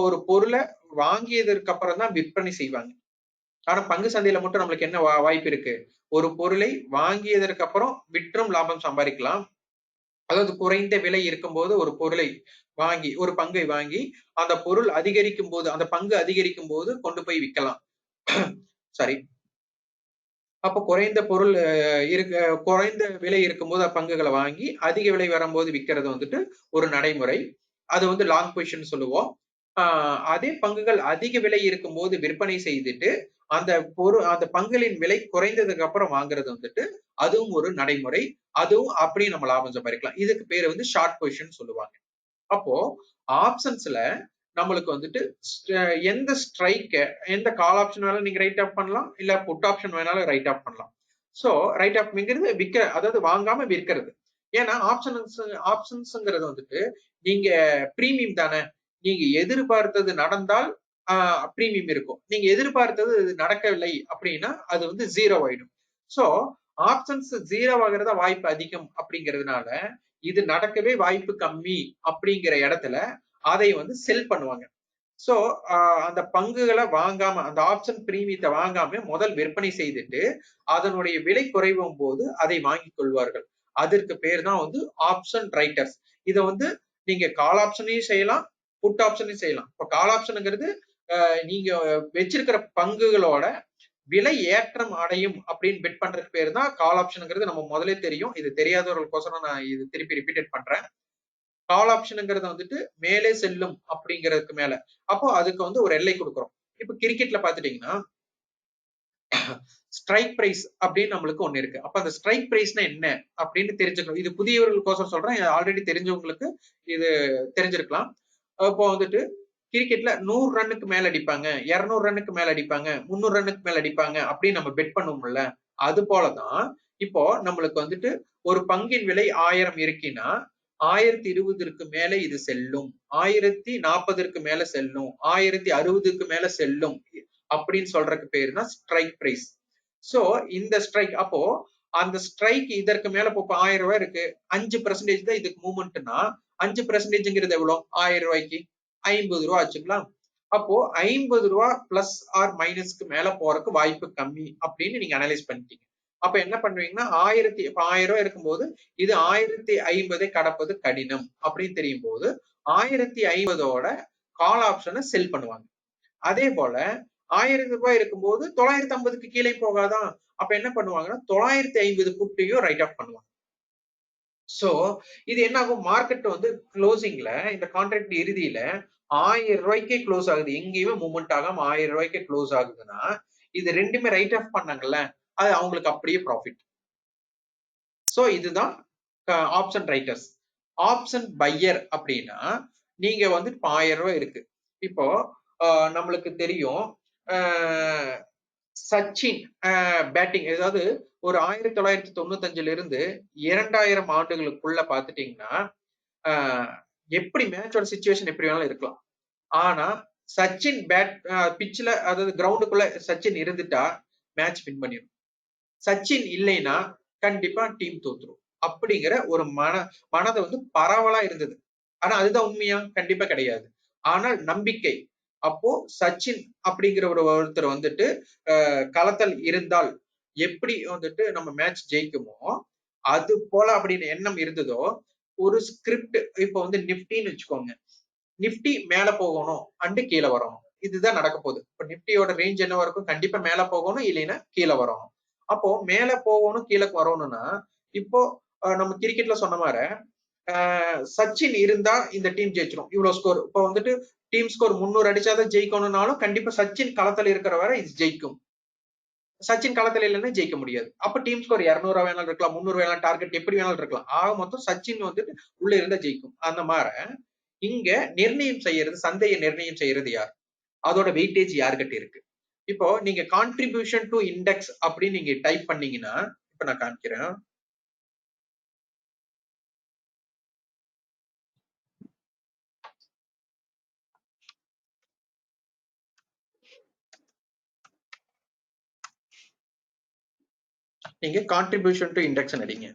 ஒரு பொருளை வாங்கியதற்கு அப்புறம் தான் விற்பனை செய்வாங்க. ஆனா பங்கு சந்தையில மட்டும் நம்மளுக்கு என்ன வாய்ப்பு இருக்கு, ஒரு பொருளை வாங்கியதற்கு அப்புறம் விற்றும் லாபம் சம்பாதிக்கலாம். அதாவது குறைந்த விலை இருக்கும்போது ஒரு பொருளை வாங்கி, ஒரு பங்கை வாங்கி அந்த பொருள் அதிகரிக்கும் போது, அந்த பங்கு அதிகரிக்கும் போது கொண்டு போய் விற்கலாம். சரி, அப்ப குறைந்த பொருள் குறைந்த விலை இருக்கும்போது பங்குகளை வாங்கி அதிக விலை வரும்போது விற்கிறது வந்துட்டு ஒரு நடைமுறை. அது வந்து லாங் பொசிஷன் சொல்லுவோம். அதே பங்குகள் அதிக விலை இருக்கும்போது விற்பனை செய்துட்டு அந்த அந்த பங்குகளின் விலை குறைந்ததுக்கு அப்புறம் வாங்குறது வந்துட்டு அதுவும் ஒரு நடைமுறை. அதுவும் அப்படியே நம்ம லாபம் சம்பாதிக்கலாம். இதுக்கு பேரு வந்து ஷார்ட் பொசிஷன் சொல்லுவாங்க. அப்போ ஆப்ஷன்ஸ்ல நம்மளுக்கு வந்துட்டு எந்த ஸ்ட்ரைக், எந்த கால் ஆப்ஷன் வேணாலும் நீங்க ரைட் ஆஃப் பண்ணலாம், இல்ல புட் ஆப்ஷன் வேணாலும் ரைட் ஆஃப் பண்ணலாம். சோ ரைட் ஆஃப்ங்கிறது அதாவது வாங்காம விற்கிறது. ஏன்னா ஆப்ஷன்ஸ்ங்கிறது வந்துட்டு நீங்க பிரீமியம் தானே, நீங்க எதிர்பார்த்தது நடந்தால் பிரீமியம் இருக்கும், நீங்க எதிர்பார்த்தது நடக்கவில்லை அப்படின்னா அது வந்து 0 ஆயிடும். சோ ஆப்ஷன்ஸ் 0 ஆகிறதா வாய்ப்பு அதிகம் அப்படிங்கிறதுனால இது நடக்கவே வாய்ப்பு கம்மி அப்படிங்கிற இடத்துல அதை வந்து செல் பண்ணுவாங்க. சோ அந்த பங்குகளை வாங்காம, அந்த ஆப்ஷன் பிரீமியத்தை வாங்காம முதல் விற்பனை செய்துட்டு அதனுடைய விலை குறைவும் போது அதை வாங்கிக் கொள்வார்கள். அதற்கு பேர் தான் வந்து ஆப்ஷன் ரைட்டர்ஸ். இதை வந்து நீங்க கால் ஆப்ஷனையும் செய்யலாம், புட் ஆப்ஷனையும் செய்யலாம். இப்ப கால் ஆப்ஷனுங்கிறது நீங்க வச்சிருக்கிற பங்குகளோட விலை ஏற்றம் அடையும் அப்படின்னு பெட் பண்றதுக்கு பேர் தான் கால் ஆப்ஷனுங்கிறது. நம்ம முதலே தெரியும், இது தெரியாதவர்களுக்கோசரம் நான் இது திருப்பி ரிப்பீட் பண்றேன். கால் ஆப்ஷனுங்கிறத வந்துட்டு மேலே செல்லும் அப்படிங்கிறதுக்கு மேல, அப்போ அதுக்கு வந்து ஒரு எல்லை கொடுக்குறோம். இப்ப கிரிக்கெட்ல பாத்துட்டீங்கன்னா ஸ்ட்ரைக் பிரைஸ் அப்படின்னு நம்மளுக்கு ஒண்ணு இருக்கு. அப்ப அந்த ஸ்ட்ரைக் பிரைஸ்னா என்ன அப்படின்னு தெரிஞ்சுக்கணும். இது புதியவர்களுக்கோசரம் சொல்றேன், ஆல்ரெடி தெரிஞ்சவங்களுக்கு இது தெரிஞ்சிருக்கலாம். இப்போ வந்துட்டு கிரிக்கெட்ல 100 ரன்னுக்கு மேல அடிப்பாங்க, 200 ரன்னுக்கு மேல அடிப்பாங்க, 300 ரன்னுக்கு மேல அடிப்பாங்க அப்படின்னு நம்ம பெட் பண்ணுவோம்ல. அது போலதான் இப்போ நம்மளுக்கு வந்துட்டு ஒரு பங்கின் விலை 1000 இருக்குன்னா 1020க்கு மேல இது செல்லும், 1040க்கு மேல செல்லும், 1060க்கு மேல செல்லும் அப்படின்னு சொல்றதுக்கு பேரு தான் ஸ்ட்ரைக் பிரைஸ். சோ இந்த ஸ்ட்ரைக் அப்போ அந்த ஸ்ட்ரைக் இதற்கு மேல இப்போ 1000 ரூபாய் இருக்கு, 5% தான் இதுக்கு மூவ்மெண்ட்னா 5%ங்கிறது எவ்வளவு? 1000 ரூபாய்க்கு 50 ரூபாய் வச்சுக்கலாம். அப்போ 50 ரூபாய் பிளஸ் ஆர் மைனஸ்க்கு மேல போறதுக்கு வாய்ப்பு கம்மி அப்படின்னு நீங்க அனலைஸ் பண்ணிட்டீங்க. அப்ப என்ன பண்ணுவீங்கன்னா 1000 ரூபாய் இருக்கும்போது இது 1050 கடப்பது கடினம் அப்படின்னு தெரியும் போது 1050ஓட கால் ஆப்ஷனை செல் பண்ணுவாங்க. அதே போல 1000 ரூபாய் இருக்கும்போது 950க்கு கீழே போகாதான். அப்ப என்ன பண்ணுவாங்கன்னா 950 புட்டையும் ரைட் ஆஃப் பண்ணுவாங்க. சோ இது என்ன ஆகும்? மார்க்கெட் வந்து க்ளோசிங்ல இந்த கான்ட்ராக்ட் இறுதியில 1000 ரூபாய்க்கே க்ளோஸ் ஆகுது. எங்கேயுமே மூவ்மெண்ட் ஆகாம 1000 ரூபாய்க்கே க்ளோஸ் ஆகுதுன்னா இது ரெண்டுமே ரைட் ஆஃப் பண்ணாங்கல்ல, அது அவங்களுக்கு அப்படியே ப்ராஃபிட். சோ இதுதான் ஆப்ஷன் ரைட்டர்ஸ். ஆப்ஷன் பையர் அப்படின்னா நீங்க வந்து 1000 ரூபாய் இருக்கு. இப்போ நம்மளுக்கு தெரியும் சச்சின் பேட்டிங், அதாவது ஒரு 1995ல இருந்து 2000 ஆண்டுகளுக்குள்ள பாத்துட்டீங்கன்னா எப்படி மேட்சோட சிச்சுவேஷன் எப்படி வேணாலும் இருக்கலாம். ஆனா சச்சின் பிட்ச்ல அதாவது கிரவுண்டுக்குள்ள சச்சின் இருந்துட்டா மேட்ச் வின் பண்ணிடும். சச்சின் இல்லைன்னா கண்டிப்பா டீம் தோத்துரும் அப்படிங்கிற ஒரு மனதை வந்து பரவலா இருந்தது. ஆனா அதுதான் உண்மையா? கண்டிப்பா கிடையாது. ஆனால் நம்பிக்கை. அப்போ சச்சின் அப்படிங்கிற ஒருத்தர் வந்துட்டு களத்தில் இருந்தால் எப்படி வந்துட்டு நம்ம மேட்ச் ஜெயிக்குமோ அது போல அப்படின்னு எண்ணம் இருந்ததோ ஒரு ஸ்கிரிப்ட். இப்போ வந்து நிப்டின்னு வச்சுக்கோங்க, நிப்டி மேல போகணும் அண்டு கீழே வரணும், இதுதான் நடக்க போகுது. இப்ப நிப்டியோட ரேஞ்ச் என்னவா இருக்கும்? கண்டிப்பா மேல போகணும், இல்லைன்னா கீழே வரணும். அப்போ மேல போகணும் கீழே வரணும்னா இப்போ நம்ம கிரிக்கெட்ல சொன்ன மாதிரி சச்சின் இருந்தா இந்த டீம் ஜெயிச்சிடும். இவ்வளவு ஸ்கோர் இப்போ வந்துட்டு டீம் ஸ்கோர் 300 அடிச்சாதான் ஜெயிக்கணும்னாலும் கண்டிப்பா சச்சின் களத்துல இருக்கிற வரை இது ஜெயிக்கும். சச்சின் களத்துல இல்லைன்னா ஜெயிக்க முடியாது. அப்ப டீம் ஸ்கோர் 200 வேணாலும் இருக்கலாம், 300 வேணாலும், டார்கெட் எப்படி வேணாலும் இருக்கலாம். ஆக மொத்தம் சச்சின் வந்துட்டு உள்ள இருந்தா ஜெயிக்கும். அந்த மாதிரி இங்க நிர்ணயம் செய்யறது, சந்தையை நிர்ணயம் செய்யறது யார்? அதோட வெயிட்டேஜ் யாருக்கிட்ட இருக்கு? இப்போ நீங்க கான்ட்ரிபியூஷன் டு இண்டெக்ஸ் அப்படின்னு நீங்க டைப் பண்ணீங்கன்னா, இப்ப நான் காமிக்கிறேன். நீங்க கான்ட்ரிபியூஷன் டு இண்டெக்ஸ் அடிங்க.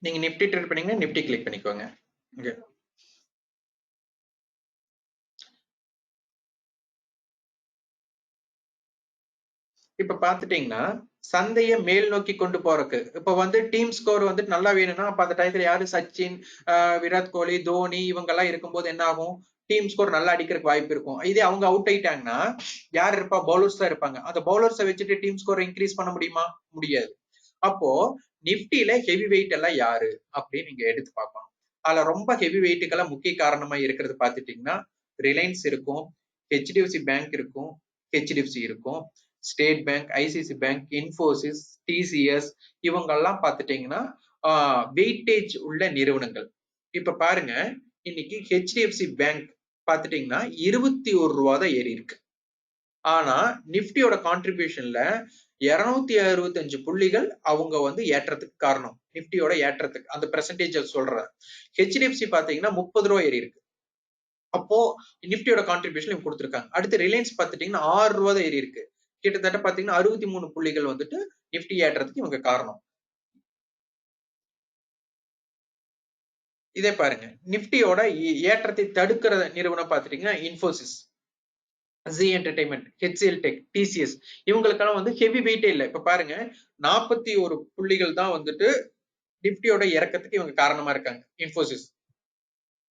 நீங்க நிப்டி ட்ரேட் பண்ணீங்கன்னா நிப்டி கிளிக் பண்ணிக்கோங்க. இங்க இப்ப பாத்துட்டீங்கன்னா சந்தையை மேல் நோக்கி கொண்டு போறதுக்கு இப்ப வந்து டீம் ஸ்கோர் வந்து நல்லா வேணும்னா அப்ப அந்த டயத்துல யாரு? சச்சின், விராட் கோலி, தோனி இவங்க எல்லாம் இருக்கும்போது என்ன ஆகும்? டீம் ஸ்கோர் நல்லா அடிக்கிறதுக்கு வாய்ப்பு இருக்கும். இதே அவங்க அவுட் ஆயிட்டாங்கன்னா யார் இருப்பா? பவுலர்ஸ் தான் இருப்பாங்க. அந்த பவுலர்ஸை வச்சுட்டு டீம் ஸ்கோர் இன்க்ரீஸ் பண்ண முடியுமா? முடியாது. அப்போ நிப்டில ஹெவி வெயிட் எல்லாம் யாரு அப்படின்னு நீங்க எடுத்து பார்க்கணும். அதுல ரொம்ப ஹெவி வெயிட்டுக்கெல்லாம் முக்கிய காரணமா இருக்கிறது பாத்துட்டீங்கன்னா ரிலையன்ஸ் இருக்கும், ஹெச்டிஎஃப்சி பேங்க் இருக்கும், ஹெச்டிஎஃப்சி இருக்கும், state bank, ICC bank, Infosys, TCS இவங்கெல்லாம் பாத்துட்டீங்கன்னா வெயிட்டேஜ் உள்ள நிறுவனங்கள். இப்ப பாருங்க இன்னைக்கு ஹெச்டிஎஃப்சி பேங்க் பாத்துட்டீங்கன்னா 21 ரூபா தான் ஏறி இருக்கு. ஆனா நிப்டியோட கான்ட்ரிபியூஷன்ல 265 புள்ளிகள் அவங்க வந்து ஏற்றத்துக்கு காரணம். நிப்டியோட ஏற்றத்துக்கு அந்த பெர்சன்டேஜ் சொல்றேன். ஹெச்டிஎஃப்சி பாத்தீங்கன்னா 30 ரூபா ஏறி இருக்கு. அப்போ நிப்டியோட கான்ட்ரிபியூஷன் இவங்க கொடுத்துருக்காங்க. அடுத்து ரிலையன்ஸ் பாத்துட்டீங்கன்னா 6 ரூபா தான் ஏறி இருக்கு. கிட்டத்தட்ட பாத்தீங்கன்னா 63 புள்ளிகள் வந்துட்டு நிப்டி ஏற்றத்துக்கு இவங்க காரணம். இதே பாருங்க நிப்டியோட ஏற்றத்தை தடுக்கிற நிறுவனம் பாத்துட்டீங்கன்னா Infosys, Zee Entertainment, HCL Tech, TCS இவங்களுக்கெல்லாம் வந்து ஹெவி வெயிட்டே இல்லை. இப்ப பாருங்க 41 புள்ளிகள் தான் வந்துட்டு நிப்டியோட இறக்கத்துக்கு இவங்க காரணமா இருக்காங்க இன்ஃபோசிஸ்.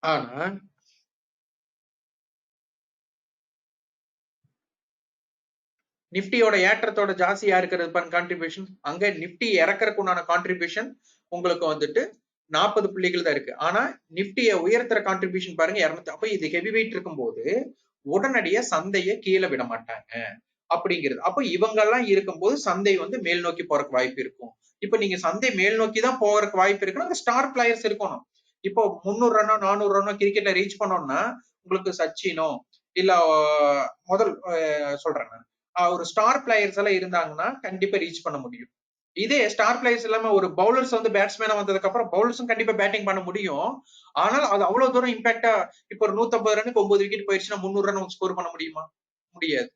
ஆனா நிப்டியோட ஏற்றத்தோட ஜாஸ்தியா இருக்கிறது கான்ட்ரிபியூஷன், அங்க நிப்டி இறக்கறதுக்கு உண்டான கான்ட்ரிபியூஷன் உங்களுக்கு வந்துட்டு 40 புள்ளிகள் தான் இருக்கு. ஆனா நிப்டியை உயர்த்துற கான்ட்ரிபியூஷன் பாருங்க 200. அப்ப இது ஹெவி வெயிட் இருக்கும்போது உடனடியா சந்தையை கீழே விட மாட்டாங்க அப்படிங்கிறது. அப்ப இவங்க எல்லாம் இருக்கும்போது சந்தை வந்து மேல் நோக்கி போறதுக்கு வாய்ப்பு இருக்கும். இப்ப நீங்க சந்தை மேல் நோக்கி தான் போறதுக்கு வாய்ப்பு இருக்குன்னா ஸ்டார் பிளேயர்ஸ் இருக்கணும். இப்போ 300 ரன்னோ 400 ரன்னோ கிரிக்கெட்ல ரீச் பண்ணோம்னா உங்களுக்கு சச்சினோ இல்ல முதல் சொல்றேன் நான் ஒரு ஸ்டார் பிளேயர்ஸ் எல்லாம் இருந்தாங்கன்னா கண்டிப்பா ரீச் பண்ண முடியும். இதே ஸ்டார் பிளேயர்ஸ் இல்லாம ஒரு பவுலர்ஸ் வந்து பேட்ஸ்மேனா வந்ததுக்கு அப்புறம் பவுலர்ஸும் கண்டிப்பா பேட்டிங் பண்ண முடியும். ஆனால் அது அவ்வளவு தூரம் இம்பாக்டா இப்ப ஒரு 150 ரன்னுக்கு 9 விக்கெட் போயிடுச்சுன்னா 300 ரன் ஸ்கோர் பண்ண முடியுமா? முடியாது.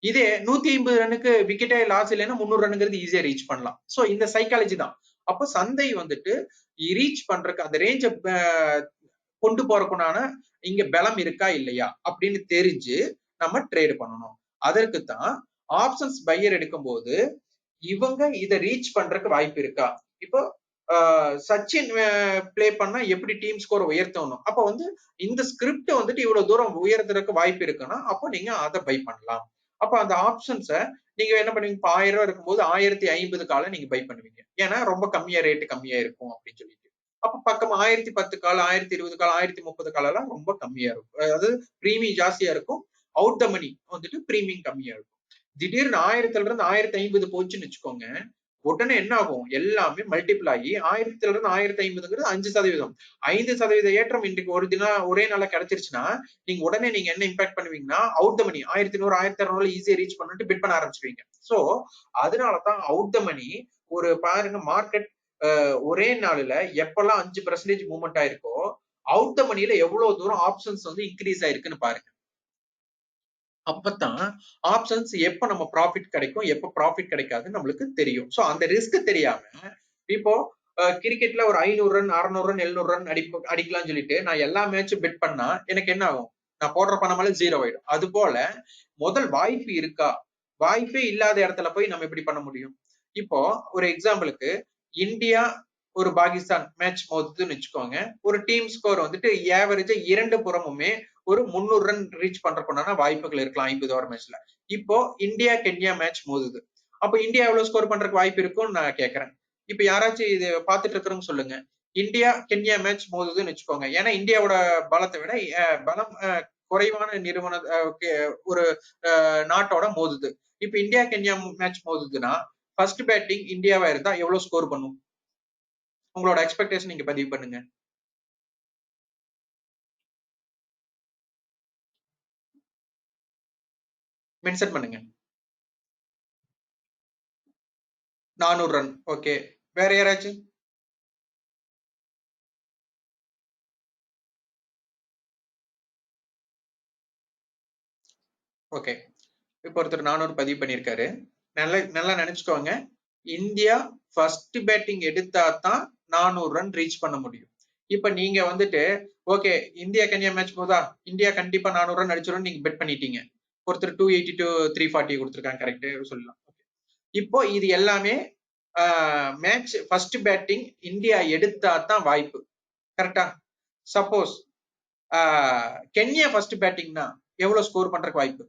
இதே 150 ரன்னுக்கு விக்கெட்டே லாஸ் இல்லைன்னா 300 ரன்னுங்கிறது ஈஸியா ரீச் பண்ணலாம். சோ இந்த சைக்காலஜி தான். அப்போ சந்தை வந்துட்டு ரீச் பண்றதுக்கு அந்த ரேஞ்ச கொண்டு போறதுக்குனான இங்க பலம் இருக்கா இல்லையா அப்படின்னு தெரிஞ்சு நம்ம ட்ரேட் பண்ணணும். அதற்கு தான் ஆப்ஷன்ஸ் பையர் எடுக்கும்போது இவங்க இதை ரீச் பண்றதுக்கு வாய்ப்பு இருக்கா? இப்போ சச்சின் பிளே பண்ணா எப்படி டீம் ஸ்கோர் உயர்த்தணும், அப்ப வந்து இந்த ஸ்கிரிப்ட் வந்துட்டு இவ்வளவு தூரம் உயர்த்துறதுக்கு வாய்ப்பு இருக்குன்னா அப்போ நீங்க அதை பை பண்ணலாம். அப்ப அந்த ஆப்ஷன்ஸை நீங்க என்ன பண்ணுவீங்க? இப்போ 1000 ரூபாய் இருக்கும்போது 1050 கால நீங்க பை பண்ணுவீங்க. ஏன்னா ரொம்ப கம்மியா ரேட்டு கம்மியா இருக்கும் அப்படின்னு சொல்லிட்டு. அப்ப பக்கம் 1010 கால் 1020 கால் 1030 கால் எல்லாம் ரொம்ப கம்மியா இருக்கும். அதாவது பிரீமியம் ஜாஸ்தியா இருக்கும், அவுட் த மணி வந்துட்டு பிரீமியம் கம்மியா இருக்கும். திடீர்னு 1000ல இருந்து 1050 போச்சுன்னு வச்சுக்கோங்க, உடனே என்ன ஆகும்? எல்லாமே மல்டிபிள் ஆகி 1000ல இருந்து 1050ங்கிறது 5%. 5% ஏற்றம் இன்றைக்கு ஒரு தினம் ஒரே நாள கிடைச்சிருச்சுன்னா நீங்க உடனே நீங்க என்ன இம்பாக்ட் பண்ணுவீங்கன்னா அவுட் த மணி 1100 1600 ஈஸியா ரீச் பண்ணிட்டு பிட் பண்ண ஆரம்பிச்சிருவீங்க. சோ அதனாலதான் அவுட் த மணி ஒரு பாருங்க மார்க்கெட் ஒரே நாள்ல எப்பெல்லாம் 5% மூவ்மெண்ட் ஆயிருக்கோ அவுட் த மணில எவ்வளவு தூரம் ஆப்ஷன்ஸ் வந்து இன்க்ரீஸ் ஆயிருக்குன்னு பாருங்க. அப்பதான் ஆப்ஷன்ஸ் எப்ப நம்ம ப்ராஃபிட் கிடைக்கும் எப்ப ப்ராஃபிட் கிடைக்காதுன்னு நம்மளுக்கு தெரியும். சோ அந்த ரிஸ்க் தெரியாம இப்போ கிரிக்கெட்ல ஒரு 500 ரன் 600 ரன் 700 ரன் அடிக்கலாம்னு சொல்லிட்டு நான் எல்லா மேட்சும் பெட் பண்ணா எனக்கு என்ன ஆகும்? நான் போடுற பணமெல்லாம் ஜீரோ ஆயிடும். அது போல முதல் வாய்ப்பு இருக்கா? வாய்ப்பே இல்லாத இடத்துல போய் நம்ம எப்படி பண்ண முடியும்? இப்போ ஒரு எக்ஸாம்பிளுக்கு இந்தியா ஒரு பாகிஸ்தான் மேட்ச் மோதுன்னு வச்சுக்கோங்க. ஒரு டீம் ஸ்கோர் வந்துட்டு ஏவரேஜா இரண்டு புறமுமே ஒரு 300 ரன் ரீச் பண்றதுக்குண்டான வாய்ப்புகள் இருக்கலாம் 50 ஓவர் மேட்ச்ல. இப்போ இந்தியா கென்யா மேட்ச் மோதுது. அப்ப இந்தியா எவ்வளவு ஸ்கோர் பண்றதுக்கு வாய்ப்பு இருக்கும்னு நான் கேட்கறேன். இப்ப யாராச்சும் இது பார்த்துட்டு இருக்கிறவங்க சொல்லுங்க. இந்தியா கென்யா மேட்ச் மோதுதுன்னு வச்சுக்கோங்க. ஏன்னா இந்தியாவோட பலத்தை விட பலம் குறைவான நிறுவன ஒரு நாட்டோட மோதுது. இப்ப இந்தியா கென்யா மேட்ச் மோதுதுன்னா ஃபர்ஸ்ட் பேட்டிங் இந்தியாவா இருந்தா எவ்வளவு ஸ்கோர் பண்ணும்? உங்களோட எக்ஸ்பெக்டேஷன் நீங்க பதிவு பண்ணுங்க. மென்ஷன் பண்ணுங்க. 400 ரன். ஓகே, வேற யாராச்சும்? ஓகே, இப்ப ஒருத்தர் 400 பதிவு பண்ணிருக்காரு. நல்லா நினைச்சுக்கோங்க. இந்தியா ஃபர்ஸ்ட் பேட்டிங் எடுத்தா தான் 400 ரன் ரீச் பண்ண முடியும். இப்ப நீங்க வந்துட்டு ஓகே இந்தியா கென்யா மேட்ச் போதா இந்தியா கண்டிப்பா 400 ரன் அடிச்சிடும் நீங்க பெட் பண்ணிட்டீங்க. ஒருத்தர் 280 to 340 கொடுத்துருக்காங்க, கரெக்ட் சொல்லலாம். இப்போ இது எல்லாமே மேட்ச் ஃபர்ஸ்ட் பேட்டிங் இந்தியா எடுத்தா தான் வாய்ப்பு, கரெக்டா? சப்போஸ் கென்யா ஃபர்ஸ்ட் பேட்டிங்னா எவ்வளவு ஸ்கோர் பண்றதுக்கு வாய்ப்பு?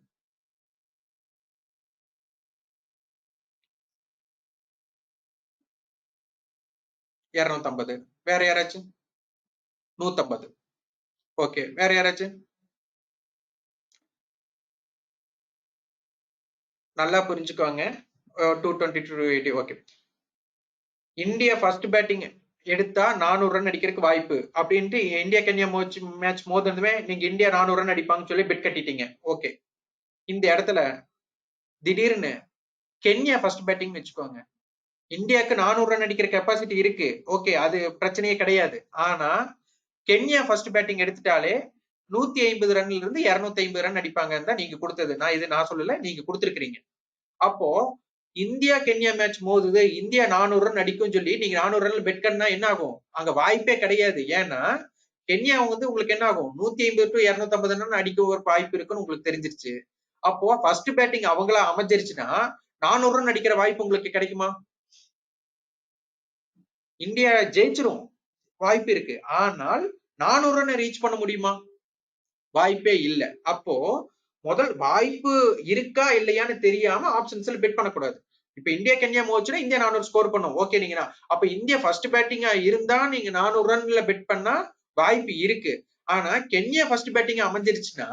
250. வேற யாராச்சும்? 150. ஓகே, வேற யாராச்சும்? நல்லா புரிஞ்சுக்கோங்க. 220 to 280. Okay, India first batting எடுத்தா 400 ரன் அடிக்கிறதுக்கு வாய்ப்பு அப்படின்ட்டு இந்தியா கென்யா மேட்ச் மோதுனதுமே நீங்க இந்தியா 400 ரன் அடிப்பாங்கன்னு சொல்லி பெட் கட்டிட்டீங்க. ஓகே, இந்த இடத்துல திடீர்னு கென்யா ஃபர்ஸ்ட் பேட்டிங் வச்சுக்கோங்க. இந்தியாவுக்கு 400 ரன் அடிக்கிற கெப்பாசிட்டி இருக்கு, ஓகே, அது பிரச்சனையே கிடையாது. ஆனா கென்யா ஃபர்ஸ்ட் பேட்டிங் எடுத்துட்டாலே 150 ரன்ல இருந்து 250 ரன் அடிப்பாங்கன்னு தான் நீங்க கொடுத்தது. நான் சொல்லல, நீங்க கொடுத்துருக்கீங்க. அப்போ இந்தியா கென்யா மேட்ச் மோதுது, இந்தியா 400 ரன் அடிக்கும் சொல்லி நீங்க 400 ரன்ல பெட் கண்ணா என்ன ஆகும்? அங்க வாய்ப்பே கிடையாது. ஏன்னா கென்யா வந்து உங்களுக்கு என்ன ஆகும்? 150 to 250 ரன் அடிக்க ஒரு வாய்ப்பு இருக்குன்னு உங்களுக்கு தெரிஞ்சிருச்சு. அப்போ ஃபர்ஸ்ட் பேட்டிங் அவங்களா அமைஞ்சிருச்சுன்னா 400 ரன் அடிக்கிற வாய்ப்பு உங்களுக்கு கிடைக்குமா? இந்தியா ஜெயிச்சிரும், வாய்ப்பு இருக்கு. ஆனால் 400 ரன் ரீச் பண்ண முடியுமா? வாய்ப்பே இல்லை. அப்போ முதல் வாய்ப்பு இருக்கா இல்லையான்னு தெரியாம ஆப்ஷன்ஸ்ல பெட் பண்ணக்கூடாது. இப்ப இந்தியா கென்யா மோச்சுன்னா இந்தியா 400 ஸ்கோர் பண்ணும், ஓகே. நீங்க அப்ப இந்தியா ஃபர்ஸ்ட் பேட்டிங்கா இருந்தா நீங்க 400 ரன்ல பெட் பண்ணா வாய்ப்பு இருக்கு. ஆனா கென்யா ஃபர்ஸ்ட் பேட்டிங்கா அமைஞ்சிருச்சுன்னா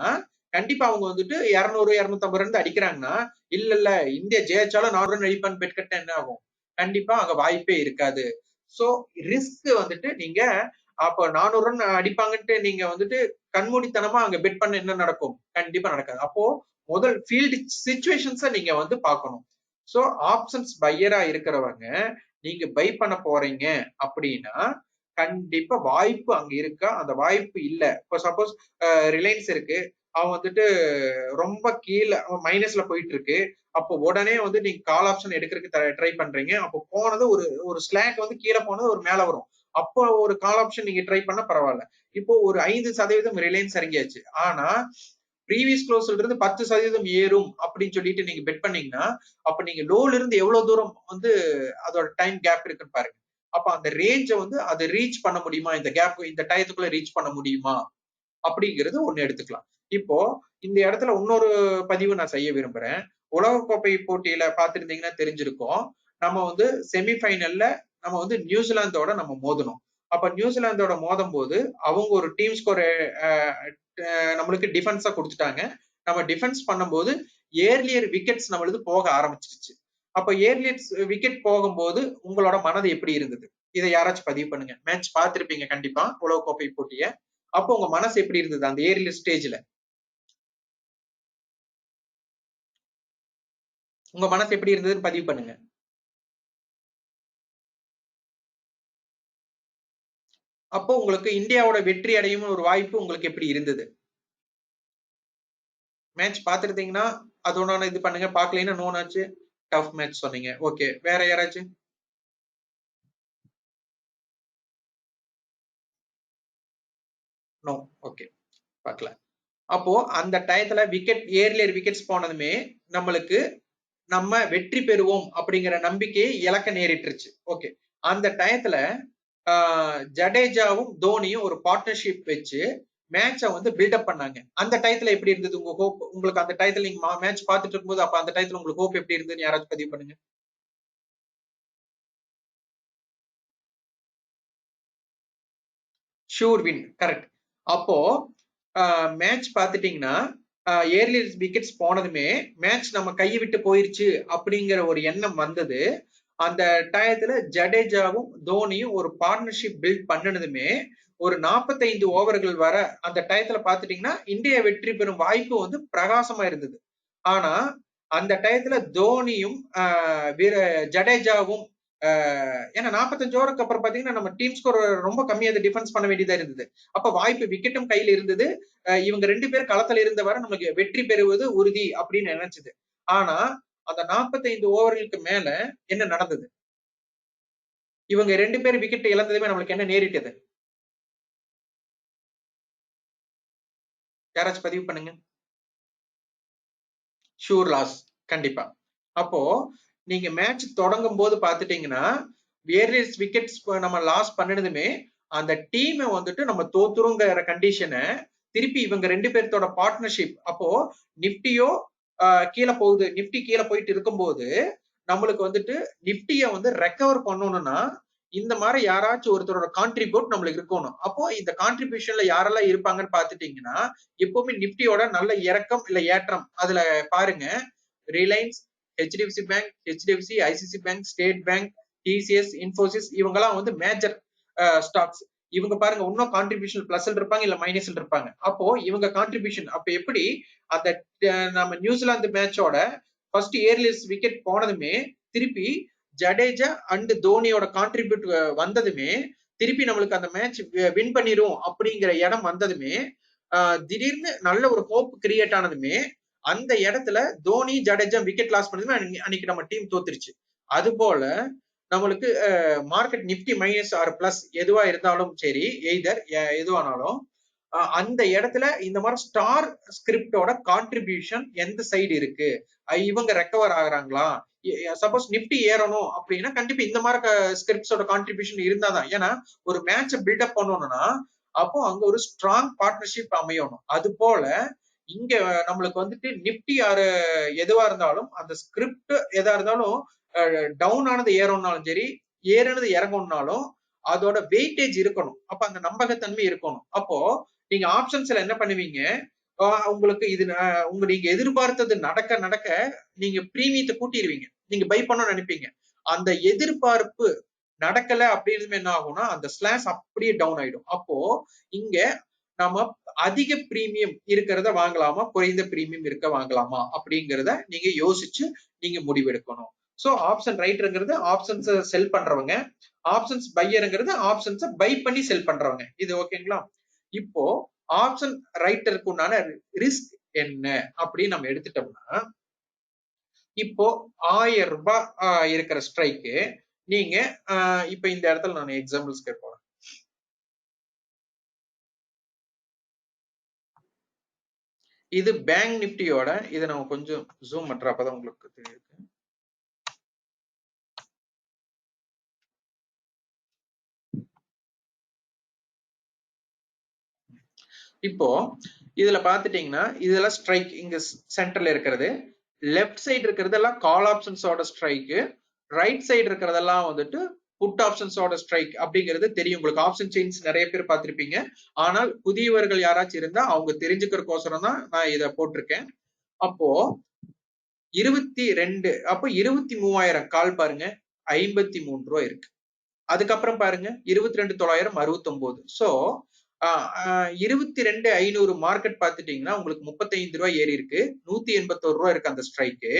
கண்டிப்பா அவங்க வந்துட்டு 200 250 ரன் அடிக்கிறாங்கன்னா இல்ல இந்தியா ஜெயிச்சாலும் 400 ரன் அடிப்பான்னு பெட் கட்ட என்ன ஆகும்? கண்டிப்பா அங்க வாய்ப்பே இருக்காது. சோ ரிஸ்க் வந்துட்டு நீங்க அப்ப 400 ரன் அடிப்பாங்கன்ட்டு நீங்க வந்துட்டு கண்மூடித்தனமா அங்க பெட் பண்ண என்ன நடக்கும்? கண்டிப்பா நடக்காது. அப்போ முதல் ஃபீல்டு சிச்சுவேஷன்ஸை நீங்க வந்து பார்க்கணும். சோ ஆப்ஷன்ஸ் பையரா இருக்கிறவங்க நீங்க பை பண்ண போறீங்க அப்படின்னா கண்டிப்பா வாய்ப்பு அங்க இருக்கா, அந்த வாய்ப்பு இல்ல. இப்ப சப்போஸ் ரிலையன்ஸ் இருக்கு, அவன் வந்துட்டு ரொம்ப கீழே மைனஸ்ல போயிட்டு இருக்கு. அப்போ உடனே வந்து நீங்க கால் ஆப்ஷன் எடுக்கிறதுக்கு ட்ரை பண்றீங்க. அப்போ போனது ஒரு ஒரு ஸ்லாக் வந்து கீழே போனது ஒரு மேல வரும். அப்போ ஒரு கால் ஆப்ஷன் நீங்க ட்ரை பண்ண பரவாயில்ல. இப்போ ஒரு 5% ரிலையன்ஸ் இறங்கியாச்சு. ஆனா ப்ரீவியஸ் க்ளோஸ்ல இருந்து 10% ஏறும் அப்படின்னு சொல்லிட்டு நீங்க பெட் பண்ணீங்கன்னா, அப்ப நீங்க லோல இருந்து எவ்வளவு தூரம் வந்து அதோட டைம் கேப் இருக்குன்னு பாருங்க. அப்ப அந்த ரேஞ்ச வந்து அதை ரீச் பண்ண முடியுமா, இந்த கேப் இந்த டயத்துக்குள்ள ரீச் பண்ண முடியுமா அப்படிங்கிறது ஒண்ணு எடுத்துக்கலாம். இப்போ இந்த இடத்துல இன்னொரு பதிவு நான் செய்ய விரும்புறேன். உலகக்கோப்பை போட்டியில பார்த்திருந்தீங்கன்னா தெரிஞ்சிருக்கும். நம்ம வந்து செமிஃபைனல்ல நம்ம வந்து நியூசிலாந்தோட நம்ம மோதணும். அப்ப நியூசிலாந்தோட மோதும் போது அவங்க ஒரு டீம் ஸ்கோர் நம்மளுக்கு டிஃபென்ஸா கொடுத்துட்டாங்க. நம்ம டிஃபென்ஸ் பண்ணும்போது ஏர்லியர் விக்கெட்ஸ் நம்மளுக்கு போக ஆரம்பிச்சிருச்சு. அப்ப ஏர்லியர் விக்கெட் போகும்போது உங்களோட மனது எப்படி இருந்தது? இதை யாராச்சும் பதிவு பண்ணுங்க. மேட்ச் பார்த்திருப்பீங்க கண்டிப்பா உலகக்கோப்பை போட்டிய. அப்போ உங்க மனசு எப்படி இருந்தது அந்த ஏர்லியர் ஸ்டேஜ்ல? உங்க மனசு எப்படி இருந்ததுன்னு பதிவு பண்ணுங்க. அப்போ உங்களுக்கு இந்தியாவோட வெற்றி அடையும் ஒரு வாய்ப்பு உங்களுக்கு எப்படி இருந்தது? மேட்ச் பார்த்திருந்தீங்கன்னா அதோட இது பண்ணுங்க. பார்க்கலைன்னா நோனாச்சு. டஃப் மேட்ச் சொன்னீங்க. ஓகே. வேற யாராச்சும்? நோ. ஓகே. பார்க்கல. அப்போ அந்த டயத்துல ஏர்லியர் விக்கெட்ஸ் போனதுமே நம்மளுக்கு நம்ம வெற்றி பெறுவோம் அப்படிங்கிற நம்பிக்கையை இழக்க நேரிட்டுருச்சு. ஓகே. அந்த டயத்துல ஜடேஜாவும் தோனியும் ஒரு பார்ட்னர்ஷிப் வச்சு மேட்ச வந்து பில்டப் பண்ணாங்க. அந்த டயத்துல எப்படி இருந்தது உங்க ஹோப்? உங்களுக்கு அந்த டயத்துல நீங்க மேட்ச் பார்த்துட்டு இருக்கும்போது அப்ப அந்த டயத்துல உங்களுக்கு ஹோப் எப்படி இருந்ததுன்னு யாராச்சும் பதிவு பண்ணுங்க. Sure win. கரெக்ட். அப்போ மேட்ச் பார்த்துட்டீங்கன்னா ஏர்லி விக்கெட்ஸ் போனதுமே மேட்ச் நம்ம கையை விட்டு போயிருச்சு அப்படிங்கிற ஒரு எண்ணம் வந்தது. அந்த டயத்துல ஜடேஜாவும் தோனியும் ஒரு பார்ட்னர்ஷிப் பில்ட் பண்ணினதுமே ஒரு 45 ஓவர்கள் வர அந்த டயத்துல பாத்துட்டீங்கன்னா இந்தியா வெற்றி பெறும் வாய்ப்பு வந்து பிரகாசமா இருந்தது. ஆனா அந்த டயத்துல தோனியும் ஜடேஜாவும் ஏன்னா 45 ஓவருக்கு அப்புறம் பாத்தீங்கன்னா நம்ம டீம் ஸ்கோர் ரொம்ப கம்மியா டிஃபென்ஸ் பண்ண வேண்டியதா இருந்தது. அப்ப வாய்ப்பு விக்கெட்டும் கையில இருந்தது. இவங்க 2 பேர் களத்துல இருந்த வரை நமக்கு வெற்றி பெறுவது உறுதி அப்படின்னு நினைச்சது. ஆனா அந்த 45 ஓவர்களுக்கு மேல என்ன நடந்தது? இவங்க 2 பேர் விக்கெட் இழந்ததுமே நம்மளுக்கு என்ன நேரிட்டது? யாராச்சும் பதிவு பண்ணுங்க. Sure loss. கண்டிப்பா. அப்போ நீங்க மேட்ச் தொடங்கும் போது பாத்துட்டீங்கன்னா வேரியஸ் விக்கெட்ஸ் நம்ம லாஸ் பண்ணினதுமே அந்த டீமை வந்துட்டு நம்ம தோத்துருங்கிற கண்டிஷனை திருப்பி இவங்க 2 பேர்த்தோட பார்ட்னர்ஷிப் அப்போ நிப்டியோ கீழே போகுது. நிப்டி கீழே போயிட்டு இருக்கும்போது நம்மளுக்கு வந்துட்டு நிப்டிய வந்து ரெக்கவர் பண்ணணும்னா இந்த மாதிரி யாராச்சும் ஒருத்தரோட கான்ட்ரிபியூட் நம்மளுக்கு இருக்கணும். அப்போ இந்த கான்ட்ரிபியூஷன்ல யாரெல்லாம் இருப்பாங்கன்னு பாத்துட்டீங்கன்னா எப்பவுமே நிப்டியோட நல்ல இறக்கம் இல்ல ஏற்றம் அதுல பாருங்க. Reliance, HDFC bank, HDFC, ICC bank, state bank, TCS, Infosys இவங்கெல்லாம் வந்து மேஜர் ஸ்டாக்ஸ். இவங்க பாருங்க இன்னும் கான்ட்ரிபியூஷன் பிளஸ்ல இருப்பாங்க இல்ல மைனஸ்ல இருப்பாங்க. அப்போ இவங்க கான்ட்ரிபியூஷன் அப்ப எப்படி அந்த நம்ம நியூசிலாந்து மேட்சோட ஃபர்ஸ்ட் ஏர்லியஸ் விக்கெட் போனதுமே திருப்பி ஜடேஜா அண்ட் தோனியோட கான்ட்ரிபியூட் வந்ததுமே திருப்பி நம்மளுக்கு அந்த மேட்ச் வின் பண்ணிரும் அப்படிங்கிற இடம் வந்ததுமே திடீர்னு நல்ல ஒரு ஹோப் கிரியேட் ஆனதுமே அந்த இடத்துல தோனி ஜடேஜா விக்கெட் லாஸ் பண்ணதுமே அன்னைக்கு நம்ம டீம் தோத்துருச்சு. அது போல நம்மளுக்கு market Nifty minus or plus எதுவா இருந்தாலும் சரி எய்தர் எதுவானாலும் அந்த இடத்துல இந்த மாதிரி ஸ்டார் ஸ்கிரிப்டோட கான்ட்ரிபியூஷன் எந்த சைடு இருக்கு, இவங்க ரெக்கவர் ஆகுறாங்களா, சப்போஸ் நிப்டி ஏறணும் அப்படின்னா கண்டிப்பா இந்த மாதிரி ஸ்கிரிப்ட்ஸோட கான்ட்ரிபியூஷன் இருந்தாதான். ஏன்னா ஒரு மேட்ச பில்டப் பண்ணணும்னா அப்போ அங்க ஒரு ஸ்ட்ராங் பார்ட்னர்ஷிப் அமையணும். அது போல இங்க நம்மளுக்கு வந்துட்டு நிப்டி ஆறு எதுவா இருந்தாலும் அந்த ஸ்கிரிப்ட் எதா இருந்தாலும் டவுன் ஆனது ஏறணும்னாலும் சரி ஏறினது இறங்கணும்னாலும் அதோட வெயிட்டேஜ் இருக்கணும். அப்ப அந்த நம்பகத்தன்மை இருக்கணும். அப்போ நீங்க ஆப்ஷன்ஸ்ல என்ன பண்ணுவீங்க? உங்களுக்கு இது நீங்க எதிர்பார்த்தது நடக்க நடக்க நீங்க பிரீமியத்தை கூட்டிடுவீங்க. நீங்க பை பண்ணணும்னு நினைப்பீங்க. அந்த எதிர்பார்ப்பு நடக்கல அப்படின்னு என்ன ஆகும்னா அந்த ஸ்லாஷ் அப்படியே டவுன் ஆயிடும். அப்போ இங்க நம்ம அதிக பிரீமியம் இருக்கிறத வாங்கலாமா, குறைந்த பிரீமியம் இருக்க வாங்கலாமா அப்படிங்கிறத நீங்க யோசிச்சு நீங்க முடிவெடுக்கணும். சோ ஆப்ஷன் ரைட்டர்ங்கிறது ஆப்ஷன்ஸ் செல் பண்றவங்க, ஆப்ஷன்ஸ் பையர்ங்கிறது ஆப்ஷன்ஸ் பை பண்ணி செல் பண்றவங்க. இது ஓகேங்களா? இப்போ ஆப்ஷன் ரைட்டருக்கு உண்டான ரிஸ்க் என்ன அப்படின்னு நம்ம எடுத்துட்டோம்னா, இப்போ 1000 ரூபாய் இருக்கிற ஸ்ட்ரைக்கு நீங்க இப்ப இந்த இடத்துல நான் எக்ஸாம்பிள்ஸ் கேட்போம். இது பேங்க் நிப்டியோட, இதை நம்ம கொஞ்சம் ஜூம் பண்ற அப்பதான் உங்களுக்கு தெரியுது. இப்போ இதுல பாத்துட்டீங்கன்னா இதெல்லாம் ஸ்ட்ரைக், இங்க சென்டர்ல இருக்கிறது. லெஃப்ட் சைடு இருக்கிறதெல்லாம் கால் ஆப்ஷன்ஸோட ஸ்ட்ரைக், ரைட் சைடு இருக்கிறதெல்லாம் வந்துட்டு புட் ஆப்ஷன்ஸோட ஸ்ட்ரைக் அப்படிங்கிறது தெரியும் உங்களுக்கு. ஆப்ஷன் செயின்ஸ் நிறைய பேர் பார்த்திருப்பீங்க. ஆனால் புதியவர்கள் யாராச்சும் இருந்தா அவங்க தெரிஞ்சுக்கிறதுக்கோசரம் தான் நான் இதை போட்டிருக்கேன். அப்போ 22, அப்போ 23,000 கால் பாருங்க 53 ரூபாய் இருக்கு. அதுக்கப்புறம் பாருங்க 22,969. சோ 22,500 மார்க்கெட் பாத்துட்டீங்கன்னா உங்களுக்கு 35 ரூபாய் ஏறி இருக்கு. 181 ரூபாய் இருக்கு அந்த ஸ்ட்ரைக்கு.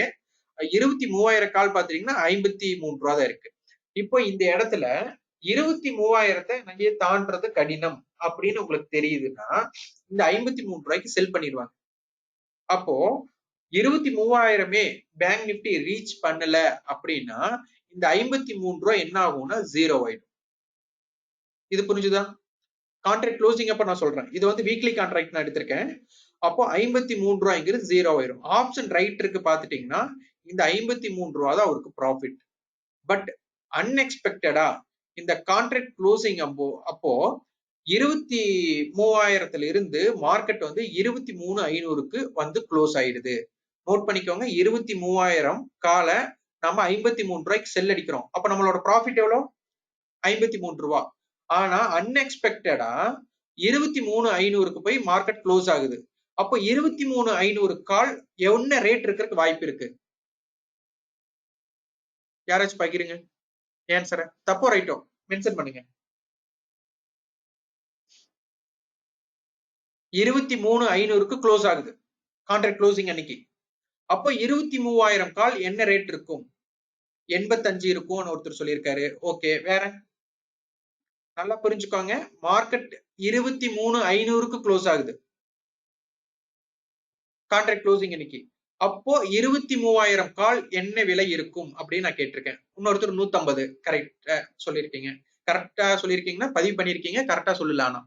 23,000 கால் பாத்தீங்கன்னா 53 ரூபாய் தான் இருக்கு. இப்போ இந்த இடத்துல 23,000 நிறைய தாண்டது கடினம் அப்படின்னு உங்களுக்கு தெரியுதுன்னா இந்த 53 ரூபாய்க்கு செல் பண்ணிடுவாங்க. அப்போ 23,000மே பேங்க் நிப்டி ரீச் பண்ணல அப்படின்னா இந்த 53 ரூபாய் என்ன ஆகும்னா ஜீரோ ஆயிடும். இது புரிஞ்சுதா? கான்ட்ராக்ட் க்ளோசிங் அப்ப நான் சொல்றேன். இது வந்து வீக்லி கான்ட்ராக்ட் நான் எடுத்திருக்கேன். அப்போ 53 ரூபாய்ங்கிறது ஜீரோ ஆயிரும். ஆப்ஷன் ரைட்டருக்கு பாத்துட்டீங்கன்னா இந்த 53 ரூபா தான் அவருக்கு ப்ராஃபிட். பட் அன்எக்ஸ்பெக்டடா இந்த கான்ட்ராக்ட் க்ளோசிங் அப்போ 23,000 இருந்து மார்க்கெட் வந்து 23,500க்கு வந்து க்ளோஸ் ஆயிடுது. நோட் பண்ணிக்கோங்க, 23,000 கால நம்ம 53 ரூபாய்க்கு செல் அடிக்கிறோம். அப்ப நம்மளோட ப்ராஃபிட் எவ்வளவு? 53 ரூபாய். ஆனா அன்எக்ஸ்பெக்டடா 23,500க்கு போய் மார்க்கெட் க்ளோஸ் ஆகுது. அப்போ 23,500 கால் என்ன ரேட் இருக்கிறதுக்கு வாய்ப்பு இருக்கு? யாராச்சும் பகிருங்க ஆன்சரை. தப்போ ரைட்டோ மென்ஷன் பண்ணுங்க. 23,500க்கு க்ளோஸ் ஆகுது கான்ட்ராக்ட் க்ளோசிங் அன்னைக்கு. அப்போ 23,000 கால் என்ன ரேட் இருக்கும்? 85 இருக்கும்னு ஒருத்தர் சொல்லியிருக்காரு. ஓகே, வேற நல்லா புரிஞ்சுக்கோங்க. மார்க்கெட் 23,500க்கு க்ளோஸ் ஆகுது கான்ட்ராக்ட் க்ளோசிங் அன்னைக்கு. அப்போ 23,000 கால் என்ன விலை இருக்கும் அப்படின்னு நான் கேட்டிருக்கேன். இன்னொருத்தர் 150 கரெக்டா சொல்லியிருக்கீங்க. கரெக்டா சொல்லியிருக்கீங்கன்னா பதிவு பண்ணிருக்கீங்க, கரெக்டா சொல்லலாம்.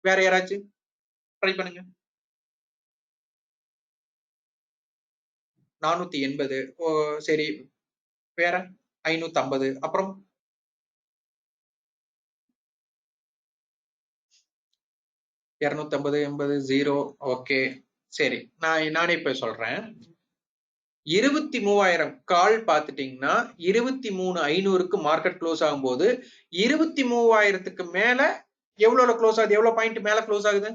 வேற யாராச்சும் ட்ரை பண்ணுங்க. 480. ஓ சரி, வேற 550. அப்புறம் 250, 80, 0. ஓகே சரி, நானே இப்ப சொல்றேன். 23,000 கால் பாத்துட்டீங்கன்னா 23,500க்கு மார்க்கெட் க்ளோஸ் ஆகும்போது 23,000க்கு மேல எவ்வளவு க்ளோஸ் ஆகுது? எவ்வளவு பாயிண்ட் மேல க்ளோஸ் ஆகுது?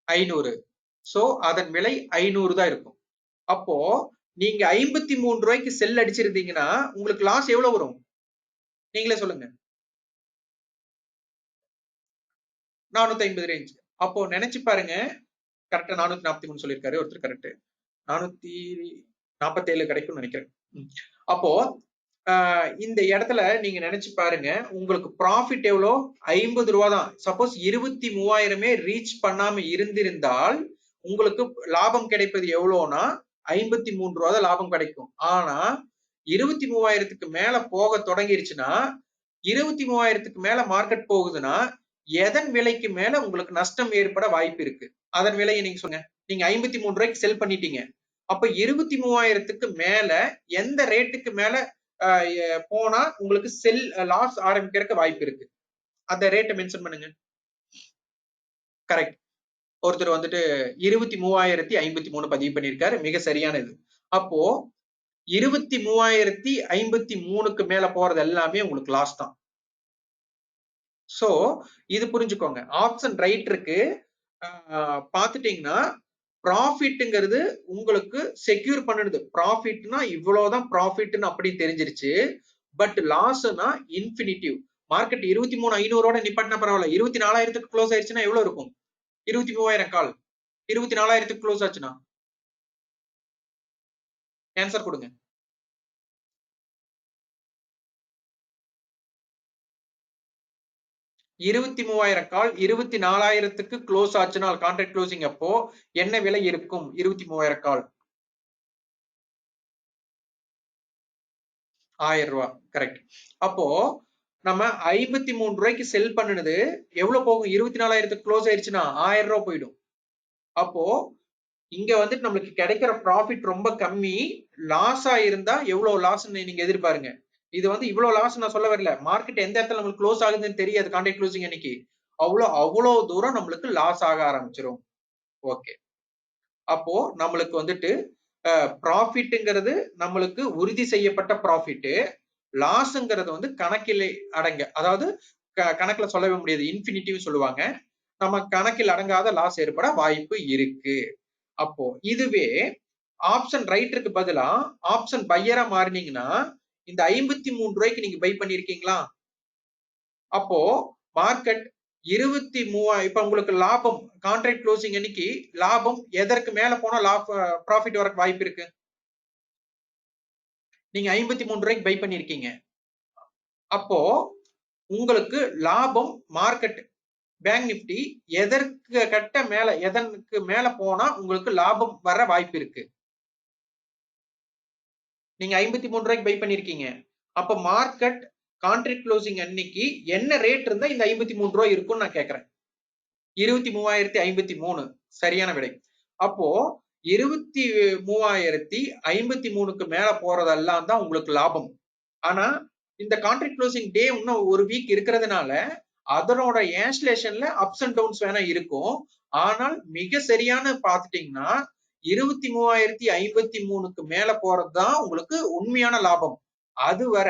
500. சோ அதன் விலை 500 தான் இருக்கும். அப்போ நீங்க 53 ரூபாய்க்கு செல் அடிச்சிருந்தீங்கன்னா உங்களுக்கு லாஸ் எவ்வளவு வரும்? நீங்களே சொல்லுங்க. 450 ரேஞ்ச். அப்போ நினைச்சு பாருங்க. கரெக்டா 443 சொல்லியிருக்காரு ஒருத்தர். கரெக்ட், 447 கிடைக்கும்னு நினைக்கிறேன். அப்போ இந்த இடத்துல நீங்க நினைச்சு பாருங்க, உங்களுக்கு ப்ராஃபிட் எவ்வளோ? 50 ரூபா தான். சப்போஸ் 23,000மே ரீச் பண்ணாம இருந்திருந்தால் உங்களுக்கு லாபம் கிடைப்பது எவ்வளோனா 53 ரூபா தான் லாபம் கிடைக்கும். ஆனா 23,000க்கு மேல போக தொடங்கிருச்சுன்னா 23,000க்கு மேல மார்க்கெட் போகுதுன்னா எதன் விலைக்கு மேல உங்களுக்கு நஷ்டம் ஏற்பட வாய்ப்பு இருக்கு? அதன் விலையை நீங்க சொல்லுங்க. நீங்க 53 ரூபாய்க்கு செல் பண்ணிட்டீங்க. அப்ப 23,000க்கு மேல எந்த ரேட்டுக்கு மேல போனா உங்களுக்கு செல் லாஸ் ஆரம்பிக்கிறதுக்கு வாய்ப்பு இருக்கு? அந்த ரேட்டை மென்ஷன் பண்ணுங்க. கரெக்ட், ஒருத்தர் வந்துட்டு 23,053 பதிவு பண்ணியிருக்காரு. மிக சரியானது. அப்போ 23,053க்கு மேல போறது எல்லாமே உங்களுக்கு லாஸ் தான். சோ இது புரிஞ்சுக்கோங்க. ஆப்ஷன் ரைட்டருக்கு பாத்துட்டீங்கன்னா ப்ராஃபிட்ங்கிறது உங்களுக்கு செக்யூர் பண்ணுது. ப்ராஃபிட்னா இவ்வளவுதான் ப்ராஃபிட்னு அப்படி தெரிஞ்சிருச்சு. பட் லாஸ்னா இன்ஃபினிட்டிவ். மார்க்கெட் 23,500ஓட நிப்பாட்டினா பரவாயில்ல, 24,000க்கு க்ளோஸ் ஆயிடுச்சுன்னா எவ்வளவு இருக்கும்? 23,000 கால் 24,000க்கு க்ளோஸ் ஆச்சுன்னா ஆன்சர் கொடுங்க. 23,000 கால் 24,000க்கு க்ளோஸ் ஆச்சுனால் கான்ட்ராக்ட் க்ளோசிங் அப்போ என்ன விலை இருக்கும்? 23,000 கால் 1000 ரூபாய். கரெக்ட். அப்போ நம்ம 53 ரூபாய்க்கு செல் பண்ணுனது எவ்வளவு போகும்? 24,000க்கு க்ளோஸ் ஆயிருச்சுன்னா 1000 ரூபாய் போயிடும். அப்போ இங்க வந்துட்டு நம்மளுக்கு கிடைக்கிற ப்ராஃபிட் ரொம்ப கம்மி. லாஸா இருந்தா எவ்வளவு லாஸ் நீங்க எதிர்பாருங்க. இது வந்து இவ்வளவு லாஸ் நான் சொல்ல வரல. மார்க்கெட் எந்த இடத்துல நம்மளுக்கு க்ளோஸ் ஆகுதுன்னு தெரியாது கான்ட்ராக்ட் க்ளோசிங் அன்னைக்கு. அவ்வளவு தூரம் நம்மளுக்கு லாஸ் ஆக ஆரம்பிச்சிடும். ஓகே. அப்போ நம்மளுக்கு வந்துட்டு ப்ராஃபிட்ங்கிறது நம்மளுக்கு உறுதி செய்யப்பட்ட ப்ராஃபிட். லாஸ்ங்கிறது வந்து கணக்கில் அடங்க, அதாவது கணக்குல சொல்லவே முடியாது, இன்ஃபினிட்டிவ் சொல்லுவாங்க. நம்ம கணக்கில் அடங்காத லாஸ் ஏற்பட வாய்ப்பு இருக்கு. அப்போ இதுவே ஆப்ஷன் ரைட்டருக்கு பதிலா ஆப்ஷன் பையரா மாறினீங்கன்னா இந்த 53 ரூபாய்க்கு நீங்க பை பண்ணிருக்கீங்களா? அப்போ மார்க்கெட் 23 இப்ப உங்களுக்கு லாபம் கான்ட்ராக்ட் க்ளோசிங் அன்னைக்கு லாபம் எதற்கு மேல போனா ப்ராஃபிட் வர வாய்ப்பு இருக்கு? நீங்க 53 ரூபாய்க்கு பை பண்ணிருக்கீங்க. அப்போ உங்களுக்கு லாபம் மார்க்கெட் பேங்க் நிப்டி எதற்கு மேல போனா உங்களுக்கு லாபம் வர வாய்ப்பு இருக்கு? நீங்க 53 ரூபாய்க்கு பை பண்ணிருக்கீங்க. அப்ப மார்க்கெட் கான்ட்ராக்ட் க்ளோசிங் அன்னைக்கு என்ன ரேட் இருந்தா இந்த 53 ரூபாய் இருக்கும்னு நான் கேக்குறேன். 23,053 சரியான விடை. அப்போ 23,053க்கு மேல போறதெல்லாம் தான் உங்களுக்கு லாபம். ஆனா இந்த கான்ட்ராக்ட் க்ளோசிங் டே இன்னும் ஒரு வீக் இருக்கிறதுனால அதனோட ஏன்ஸ்லேஷன்ல அப்ஸ் அண்ட் டவுன்ஸ் வேணா இருக்கும். ஆனால் மிக சரியான பாத்துட்டீங்கன்னா 23,053க்கு மேல போறதுதான் உங்களுக்கு உண்மையான லாபம். அது வர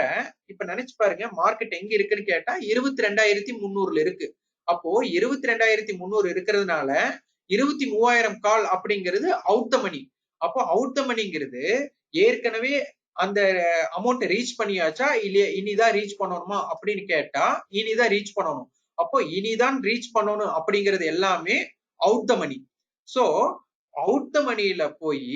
இப்ப நினைச்சு பாருங்க, மார்க்கெட் எங்க இருக்குன்னு கேட்டா 22,300ல இருக்கு. அப்போ 22,300 இருக்கிறதுனால 23,000 கால் அப்படிங்கிறது அவுட் த மணி. அப்போ அவுட் த மணிங்கிறது ஏற்கனவே அந்த அமௌண்ட் ரீச் பண்ணியாச்சா இல்லையா, இனிதான் ரீச் பண்ணணுமா அப்படின்னு கேட்டா இனிதான் ரீச் பண்ணணும். அப்போ இனிதான் ரீச் பண்ணணும் அப்படிங்கிறது எல்லாமே out the money. So out the மணியில போய்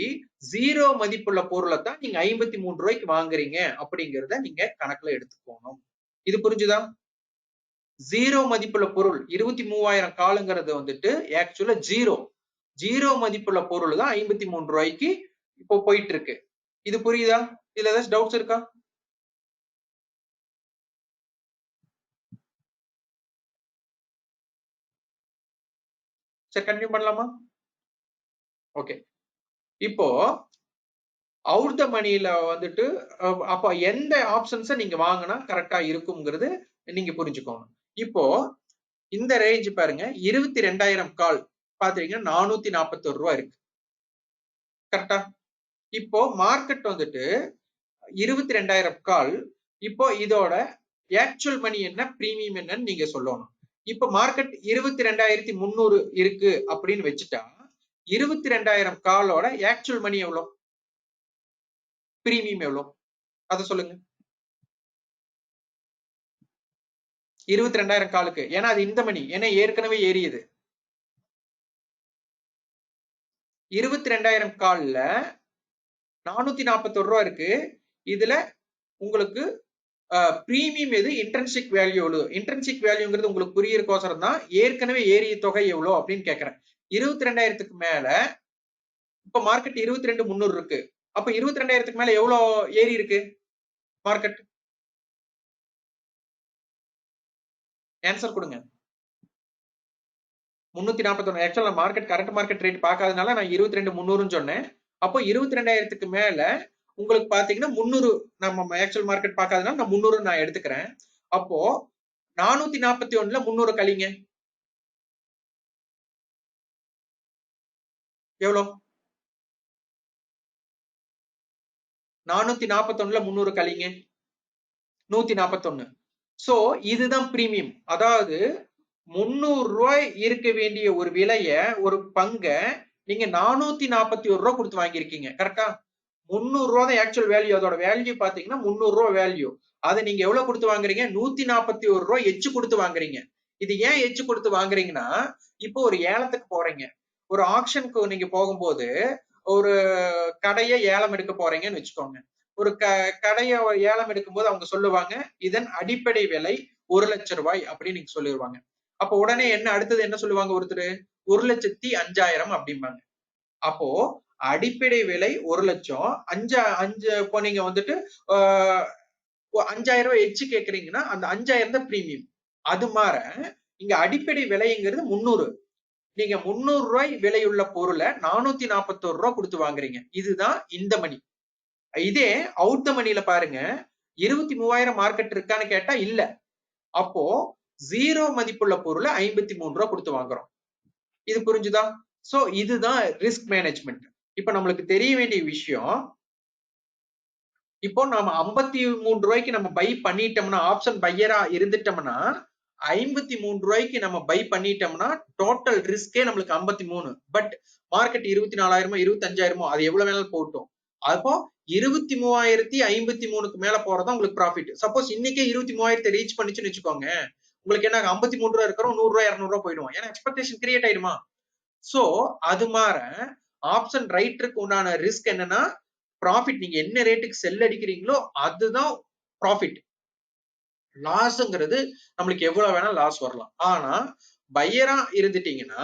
0 மதிப்புள்ள பொருளை தான் நீங்க 53 ரூபாய்க்கு வாங்குறீங்க அப்படிங்கிறத நீங்க கணக்குல எடுத்துக்கணும். இது புரிஞ்சுதா? 0 மதிப்புள்ள பொருள் 23,000 காலுங்கிறது வந்துட்டு ஆக்சுவலா 0 மதிப்புள்ள பொருள் தான் 53 ரூபாய்க்கு இப்போ போயிட்டு இருக்கு. இது புரியுதா? இதுல ஏதாச்சும் டவுட்ஸ் இருக்கா? சரி, கண்டினியூ பண்ணலாமா? ஓகே. இப்போ அவுட் த மணியில வந்துட்டு அப்ப எந்த ஆப்ஷன்ஸை நீங்க வாங்கினா கரெக்டா இருக்குங்கிறது நீங்க புரிஞ்சுக்கணும். இப்போ இந்த ரேஞ்ச் பாருங்க, 22,000 கால் பாத்தீங்கன்னா 441 ரூபாய் இருக்கு. கரெக்டா? இப்போ மார்க்கெட் வந்துட்டு 22,000 கால். இப்போ இதோட ஆக்சுவல் மணி என்ன, பிரீமியம் என்னன்னு நீங்க சொல்லணும். இப்ப மார்க்கெட் 22,300 இருக்கு அப்படின்னு வச்சுட்டா 22,000 காலோட ஆக்சுவல் மணி எவ்வளவு, பிரீமியம் எவ்வளவு, அத சொல்லுங்க. 22,000 காலுக்கு, ஏன்னா அது இந்த மணி, ஏன்னா ஏற்கனவே ஏறியது. 22,000 கால்ல 441 ரூபா இருக்கு. இதுல உங்களுக்கு பிரீமியம் எது, இன்ட்ரின்சிக் வேல்யூ எவ்வளவு? இன்ட்ரின்சிக் வேல்யூங்கிறது உங்களுக்கு புரியறதுக்கோசரம் தான் ஏற்கனவே ஏறிய தொகை எவ்வளவு அப்படின்னு கேக்குறேன். 22,000க்கு மேல இப்ப மார்க்கெட் 22,300 இருக்கு. அப்ப 22,000க்கு மேல எவ்வளவு ஏறி இருக்கு மார்க்கெட்? ஆன்சர் கொடுங்க. 341. ஆக்சுவலா மார்க்கெட் கரண்ட் மார்க்கெட் ரேட் பார்க்காதனால நான் 22,300ன்னு சொன்னேன். அப்போ 22,000க்கு மேல உங்களுக்கு பாத்தீங்கன்னா 300, நம்ம ஆக்சுவல் மார்க்கெட் பார்க்காதனால நான் 300 நான் எடுத்துக்கிறேன். அப்போ 441ல 300 கழிங்க, எவ்வளவு? 441ல 300 கழிங்க, 141. சோ இதுதான் பிரீமியம். அதாவது 300 ரூபாய் இருக்க வேண்டிய ஒரு விலைய, ஒரு பங்க நீங்க 441 ரூபாய் கொடுத்து வாங்கியிருக்கீங்க. கரெக்டா? 300 ரூபாய் தான் ஆக்சுவல் வேல்யூ. அதோட வேல்யூ பாத்தீங்கன்னா 300 ரூபாய் வேல்யூ. அதை நீங்க எவ்வளவு கொடுத்து வாங்குறீங்க? 141 ரூபாய் எச்சு கொடுத்து வாங்குறீங்க. இது ஏன் எச்சு கொடுத்து வாங்குறீங்கன்னா, இப்போ ஒரு ஏலத்துக்கு போறீங்க, ஒரு ஆக்ஷனுக்கு நீங்க போகும்போது ஒரு கடையை ஏலம் எடுக்க போறீங்கன்னு வச்சுக்கோங்க. ஒரு கடையை ஏலம் எடுக்கும் போது அவங்க சொல்லுவாங்க, இதன் அடிப்படை விலை 1,00,000 அப்படின்னு நீங்க சொல்லிடுவாங்க. அப்ப உடனே என்ன அடுத்தது என்ன சொல்லுவாங்க ஒருத்தர்? 1,05,000 அப்படிம்பாங்க. அப்போ அடிப்படை விலை 1,00,000 அஞ்சு இப்போ நீங்க வந்துட்டு 5,000 எச்சு கேக்குறீங்கன்னா அந்த 5,000 தான் பிரீமியம். அது மாற இங்க அடிப்படை விலைங்கிறது 300. நீங்க 300 ரூபாய் விலையுள்ள பொருளை 441 ரூபாய் கொடுத்து வாங்குறீங்க. இதுதான் இந்த மணி. இதே அவுட் த மணில பாருங்க, 23,000 மார்க்கெட் இருக்கான்னு கேட்டா இல்ல. அப்போ 0 மதிப்புள்ள பொருளை 53 ரூபாய் கொடுத்து வாங்குறோம். இது புரிஞ்சுதா? சோ இதுதான் ரிஸ்க் மேனேஜ்மெண்ட். இப்ப நம்மளுக்கு தெரிய வேண்டிய விஷயம், இப்போ நாம 53 ரூபாய்க்கு நம்ம பை பண்ணிட்டோம்னா, ஆப்ஷன் பையரா இருந்துட்டோம்னா 53 ரூபாய்க்கு நம்ம பை பண்ணிட்டோம்னா டோட்டல் ரிஸ்கே நம்மளுக்கு 53. பட் மார்க்கெட் 24,000 25,000 அது எவ்வளவு வேணாலும் போட்டோம். அப்போ 23,053க்கு மேல போறதா உங்களுக்கு ப்ராஃபிட். சப்போஸ் இன்னைக்கே 23,000 ரீச் பண்ணிச்சுன்னு வச்சுக்கோங்க, உங்களுக்கு என்ன 53 ரூபாய் இருக்கிறோம், 100 ரூபாய் 200 ரூபாய் போயிடும். ஏன்னா எக்ஸ்பெக்டேஷன் கிரியேட் ஆயிடுமா? சோ அது மாற ஆப்ஷன் ரைட்டருக்கு உண்டான ரிஸ்க் என்னன்னா, ப்ராஃபிட் நீங்க என்ன ரேட்டுக்கு செல் அடிக்கிறீங்களோ அதுதான் ப்ராஃபிட். லாஸ்ங்கிறது நம்மளுக்கு எவ்வளவு வேணா லாஸ் வரலாம். ஆனா பையரா இருந்துட்டீங்கன்னா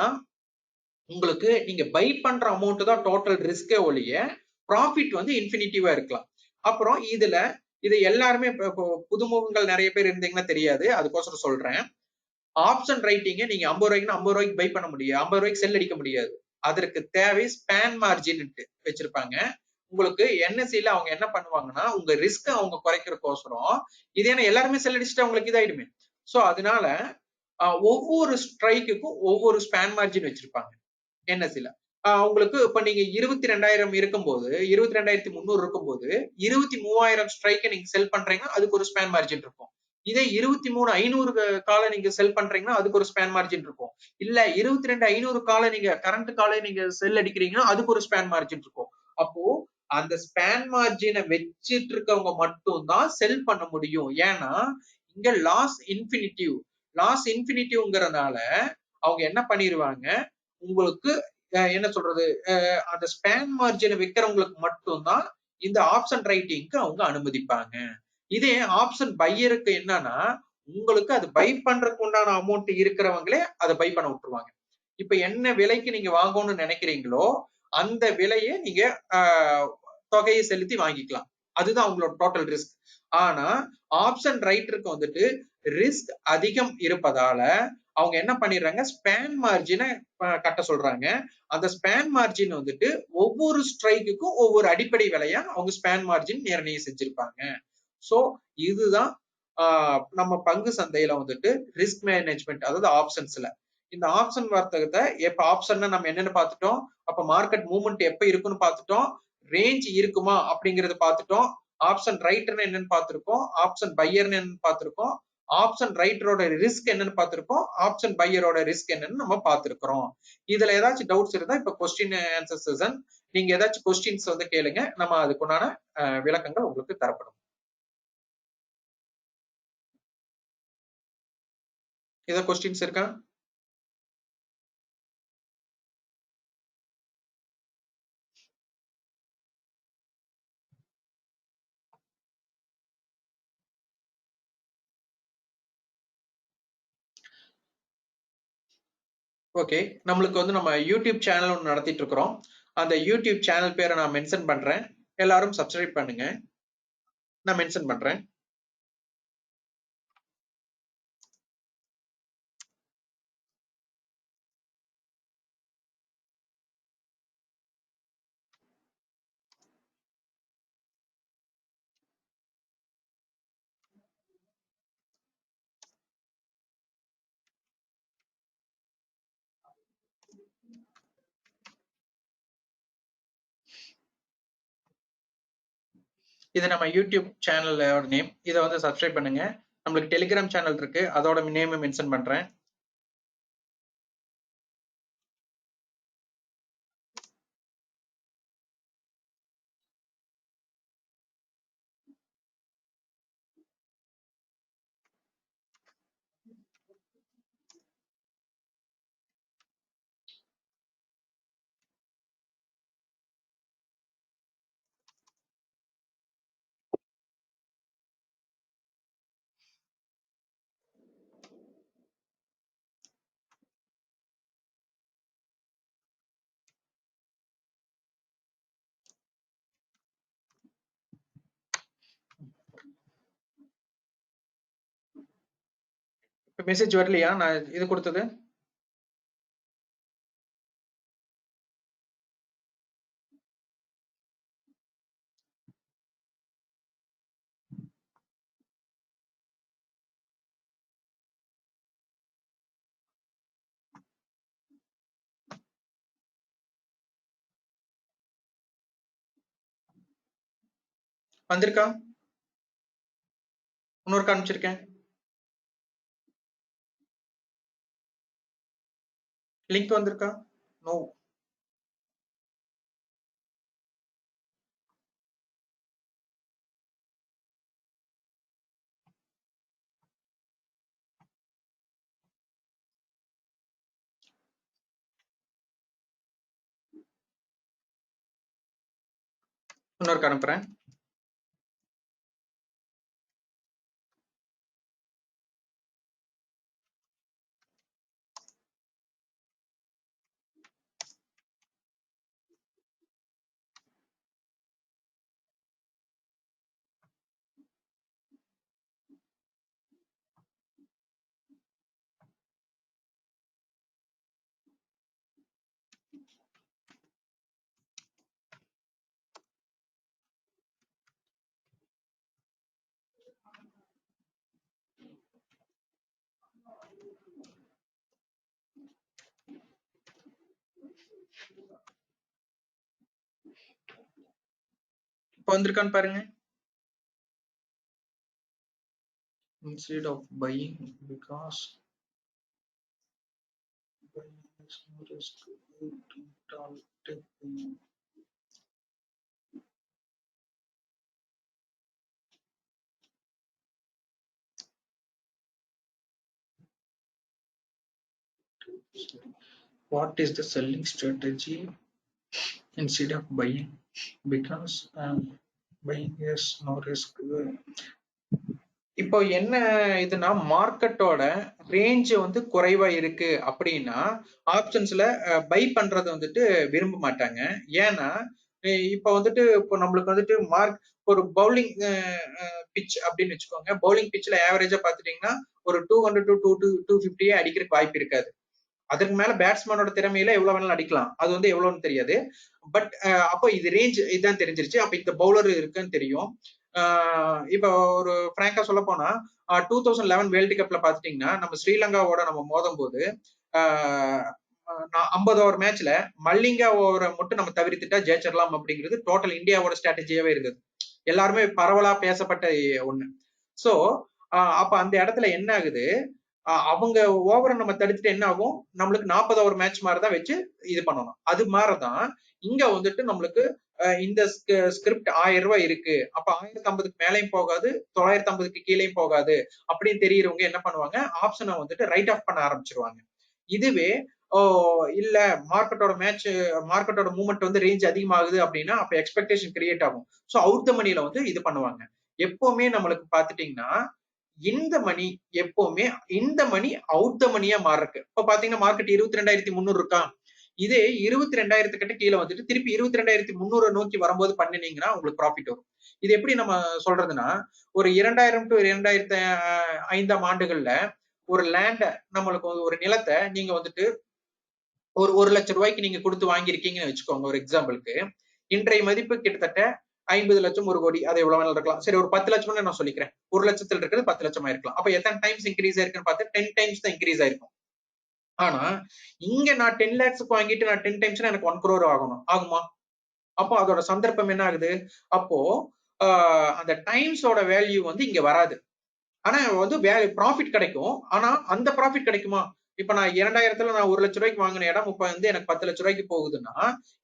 உங்களுக்கு நீங்க பை பண்ற அமௌண்ட் தான் டோட்டல் ரிஸ்கே ஒழிய ப்ராஃபிட் வந்து இன்ஃபினிட்டிவா இருக்கலாம். அப்புறம் இதை எல்லாருமே புதுமுகங்கள் நிறைய பேர் இருந்தீங்கன்னா தெரியாது, அதுக்கோசரம் சொல்றேன். ஆப்ஷன் ரைட்டிங்க நீங்க 50 ரூபாய்க்கு 50 ரூபாய்க்கு பை பண்ண முடியாது, 50 ரூபாய்க்கு செல் அடிக்க முடியாது. அதற்கு தேவை ஸ்பேன் மார்ஜின் வச்சிருப்பாங்க. உங்களுக்கு என்எஸ்சில அவங்க என்ன பண்ணுவாங்கன்னா, உங்க ரிஸ்க் அவங்க குறைக்கிறதுக்கோசரம் இது ஏன்னா எல்லாருமே செல் அடிச்சுட்டு உங்களுக்கு இதாயிடுமே. சோ அதனால ஒவ்வொரு ஸ்ட்ரைக்குக்கும் ஒவ்வொரு ஸ்பேன் மார்ஜின் வச்சிருப்பாங்க என்எஸ்சில. உங்களுக்கு இப்ப நீங்க 22,000 இருக்கும்போது 22,300 இருக்கும்போது 23,000 ஸ்ட்ரைக்கை நீங்க செல் பண்றீங்கன்னா அதுக்கு ஒரு ஸ்பேன் மார்ஜின் இருக்கும். இதே 23,500 காலை நீங்க செல் பண்றீங்கன்னா அதுக்கு ஒரு ஸ்பேன் மார்ஜின் இருக்கும். இல்ல 22,500 காலை நீங்க கரண்ட் காலை நீங்க செல் அடிக்கிறீங்கன்னா அதுக்கு ஒரு ஸ்பேன் மார்ஜின் இருக்கும். அப்போ அந்த ஸ்பேன் மார்ஜினை வச்சிட்டு இருக்கவங்க மட்டும் தான் செல் பண்ண முடியும். ஏன்னா இங்க லாஸ் இன்ஃபினிட்டிவ்ங்கிறதுனால அவங்க என்ன பண்ணிடுவாங்க, உங்களுக்கு என்ன சொல்றது, அந்த ஸ்பேன் மார்ஜினை வைக்கிறவங்களுக்கு மட்டும்தான் இந்த ஆப்ஷன் ரைட்டிங்க்கு அவங்க அனுமதிப்பாங்க. இதே ஆப்ஷன் பையருக்கு என்னன்னா, உங்களுக்கு அது பை பண்றதுக்கு உண்டான அமௌண்ட் இருக்கிறவங்களே அதை பை பண்ண விட்டுருவாங்க. இப்ப என்ன விலைக்கு நீங்க வாங்கணும்னு நினைக்கிறீங்களோ அந்த விலையை நீங்க தொகையை செலுத்தி வாங்கிக்கலாம். அதுதான் அவங்களோட டோட்டல் ரிஸ்க். ஆனா ஆப்ஷன் ரைட்டருக்கு வந்துட்டு ரிஸ்க் அதிகம் இருப்பதால அவங்க என்ன பண்ணிடுறாங்க, ஸ்பேன் மார்ஜினை கட்ட சொல்றாங்க. அந்த ஸ்பேன் மார்ஜின் வந்துட்டு ஒவ்வொரு ஸ்ட்ரைக்குக்கும் ஒவ்வொரு அடிப்படை விலையா அவங்க ஸ்பேன் மார்ஜின் நிர்ணயம் செஞ்சிருப்பாங்க. சோ இதுதான் நம்ம பங்கு சந்தையில வந்துட்டு ரிஸ்க் மேனேஜ்மெண்ட், அதாவது ஆப்ஷன்ஸ்ல. இந்த ஆப்ஷன் வர்த்தகத்தை எப்ப ஆப்ஷன் நம்ம என்னன்னு பார்த்துட்டோம், அப்ப மார்க்கெட் மூவ்மெண்ட் எப்ப இருக்குன்னு பார்த்துட்டோம், ரேஞ்ச் இருக்குமா அப்படிங்கறத பார்த்துட்டோம், ஆப்ஷன் ரைட்டர்னு என்னன்னு பார்த்திருக்கோம், ஆப்ஷன் பையர்னு என்னன்னு பார்த்திருக்கோம், ஆப்ஷன் ரைட்டரோட ரிஸ்க் என்னன்னு பார்த்திருக்கோம், ஆப்ஷன் பையரோட ரிஸ்க் என்னன்னு நம்ம பார்த்திருக்கிறோம். இதுல ஏதாச்சும் டவுட்ஸ் இருந்தா இப்ப கொஸ்டின் ஆன்சர் செஷன், நீங்க ஏதாச்சும் கொஸ்டின்ஸ் வந்து கேளுங்க, நம்ம அதுக்குண்டான விளக்கங்கள் உங்களுக்கு தரப்படும். ஏதாவது கொஸ்டின்ஸ் இருக்கா? ஓகே, நம்மளுக்கு வந்து நம்ம யூடியூப் சேனல் ஒன்று நடத்திட்டு இருக்கிறோம். அந்த யூடியூப் சேனல் பேரை நான் மென்ஷன் பண்றேன், எல்லாரும் சப்ஸ்கிரைப் பண்ணுங்க. நான் மென்ஷன் பண்றேன். இது நம்ம யூடியூப் சேனலோட நேம். இதை வந்து சப்ஸ்கிரைப் பண்ணுங்க. நம்மளுக்கு டெலிகிராம் சேனல் இருக்கு, அதோட நேம் மென்ஷன் பண்றேன். மெசேஜ் வரலையா நான் இது கொடுத்தது? வந்திருக்கா? இன்னொரு அனுப்பிச்சிருக்கேன். லிங்க் வந்திருக்கா? நோ. இன்னொரு அனுப்புறேன். இப்போ வந்திருக்கான்னு பாருங்க. Instead of buying because buying is no risk, what is the selling strategy instead of buying because buying is no risk? இப்போ என்ன இதுனா மார்க்கெட்டோட ரேஞ்ச் வந்து குறைவா இருக்கு அப்படின்னா ஆப்ஷன்ஸ்ல பை பண்றது வந்துட்டு விரும்ப மாட்டாங்க. ஏன்னா இப்போ வந்துட்டு இப்போ நம்மளுக்கு வந்துட்டு ஒரு பவுலிங் பிச் அப்படின்னு வச்சுக்கோங்க. பவுலிங் பிச்ல ஆவரேஜா பாத்துட்டீங்கன்னா ஒரு 200 டு 250 அடிக்கிறதுக்கு வாய்ப்பு இருக்காது. அதற்கு மேல பேட்ஸ்மேனோட திறமையில எவ்வளவு வேணாலும் அடிக்கலாம். அது வந்து எவ்வளவுன்னு தெரியாது. பட் அப்போ இது ரேஞ்ச் இதுதான் தெரிஞ்சிருச்சு. அப்ப இந்த பவுலர் இருக்குன்னு தெரியும். இப்போ ஒரு பிராங்கா சொல்ல போனா 2011 வேர்ல்டு கப்ல பாத்துட்டீங்கன்னா நம்ம ஸ்ரீலங்காவோட நம்ம மோதும் போது 50 ஓவர் மேட்ச்ல மல்லிங்கா ஓவரை மட்டும் நம்ம தவிர்த்துட்டா ஜெயிச்சிடலாம் அப்படிங்கிறது டோட்டல் இந்தியாவோட ஸ்ட்ராட்டஜியாவே இருக்குது. எல்லாருமே பரவலா பேசப்பட்ட ஒண்ணு. சோ அப்ப அந்த இடத்துல என்ன ஆகுது, அவங்க ஓவரை நம்ம தடுத்துட்டு என்ன ஆகும், நம்மளுக்கு 40 ஓவர் மேட்ச் மாதிரிதான் வச்சு இது பண்ணணும். அது மாதிரிதான் இங்க வந்துட்டு நம்மளுக்கு இந்த ஸ்கிரிப்ட் 1000 ரூபாய் இருக்கு, அப்ப 1050க்கு மேலையும் போகாது, 950க்கு கீழேயும் போகாது அப்படின்னு தெரியறவங்க என்ன பண்ணுவாங்க, ஆப்ஷனை வந்துட்டு ரைட் ஆஃப் பண்ண ஆரம்பிச்சிருவாங்க. இதுவே இல்ல மார்க்கெட்டோட மூவ்மெண்ட் வந்து ரேஞ்ச் அதிகமாகுது அப்படின்னா அப்ப எக்ஸ்பெக்டேஷன் கிரியேட் ஆகும். சோ அவுட் த மணில வந்து இது பண்ணுவாங்க. எப்பவுமே நம்மளுக்கு பாத்துட்டீங்கன்னா இந்த மணி அவுட் த மணியா மாறுறக்கு. இப்ப பாத்தீங்கன்னா மார்க்கெட் 22,300 இருக்கா, இதே 22,000 கிட்ட கீழே வந்துட்டு திருப்பி 22,300 நோக்கி வரும்போது பண்ணினீங்கன்னா உங்களுக்கு ப்ராஃபிட் வரும். இது எப்படி நம்ம சொல்றதுன்னா, ஒரு 2000 டு 2005 ஆண்டுகள்ல ஒரு லேண்ட, நம்மளுக்கு ஒரு நிலத்தை நீங்க வந்துட்டு ஒரு 1,00,000 ரூபாய்க்கு நீங்க கொடுத்து வாங்கியிருக்கீங்கன்னு வச்சுக்கோங்க ஒரு எக்ஸாம்பிளுக்கு. இன்றைய மதிப்பு கிட்டத்தட்ட 50 லட்சம், 1 கோடி, அது எவ்வளவு வேணாலும் இருக்கலாம். சரி, ஒரு 10 லட்சம்னு நான் சொல்லிக்கிறேன். 1 லட்சத்தில் இருக்கிறது 10 லட்சமா இருக்கலாம். அப்ப எத்தனை டைம்ஸ் இன்க்ரீஸ் ஆயிருக்குன்னு பார்த்தா 10 டைம்ஸ் தான் இன்க்ரீஸ் ஆயிருக்கும். ஆனா இங்க நான் 10 லேக்ஸ்க்கு வாங்கிட்டு நான் 10 டைம்ஸ்னா எனக்கு 1 crore ஆகுமா? அப்போ அதோட சந்தர்ப்பம் என்ன ஆகுது, அப்போ அந்த டைம்ஸோட வேல்யூ வந்து இங்க வராது. ஆனா வந்து ப்ராஃபிட் கிடைக்கும். ஆனா அந்த ப்ராஃபிட் கிடைக்குமா? இப்ப நான் 2000த்துல நான் 1 லட்சம் ரூபாய்க்கு வாங்கின இடம் இப்ப வந்து எனக்கு 10 லட்சம் ரூபாய்க்கு போகுதுன்னா,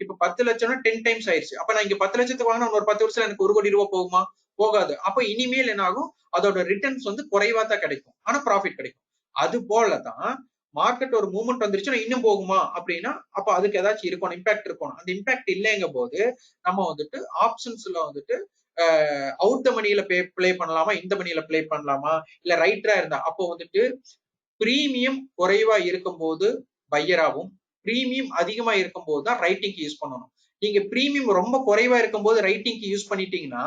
இப்ப 10 லட்சம்னா 10 டைம்ஸ் ஆயிருச்சு. அப்ப நான் இங்க 10 லட்சத்துக்கு வாங்கினா ஒரு 10 வருஷத்துல எனக்கு 1 கோடி ரூபாய் போகுமா? போகாது. அப்ப இனிமேல் என்ன ஆகும், அதோட ரிட்டர்ன்ஸ் வந்து குறைவா தான் கிடைக்கும், ஆனா ப்ராஃபிட் கிடைக்கும். அது போலதான் மார்க்கெட் ஒரு மூவ்மெண்ட் வந்துருச்சுன்னா இன்னும் போகுமா அப்படின்னா அப்ப அதுக்கு ஏதாச்சும் இருக்கணும், இம்பாக்ட் இருக்கணும். அந்த இம்பாக்ட் இல்லைங்க போது நம்ம வந்துட்டு ஆப்ஷன்ஸ்ல வந்துட்டு அவுட் த மணியில பிளே பண்ணலாமா, இந்த மணியில பிளே பண்ணலாமா, இல்ல ரைட்டரா இருந்தா அப்போ வந்துட்டு பிரீமியம் குறைவா இருக்கும் போது பையராகவும், பிரீமியம் அதிகமா இருக்கும் போது தான் ரைட்டிங்க்கு யூஸ் பண்ணணும். நீங்க பிரீமியம் ரொம்ப குறைவா இருக்கும் போது ரைட்டிங்க்கு யூஸ் பண்ணிட்டீங்கன்னா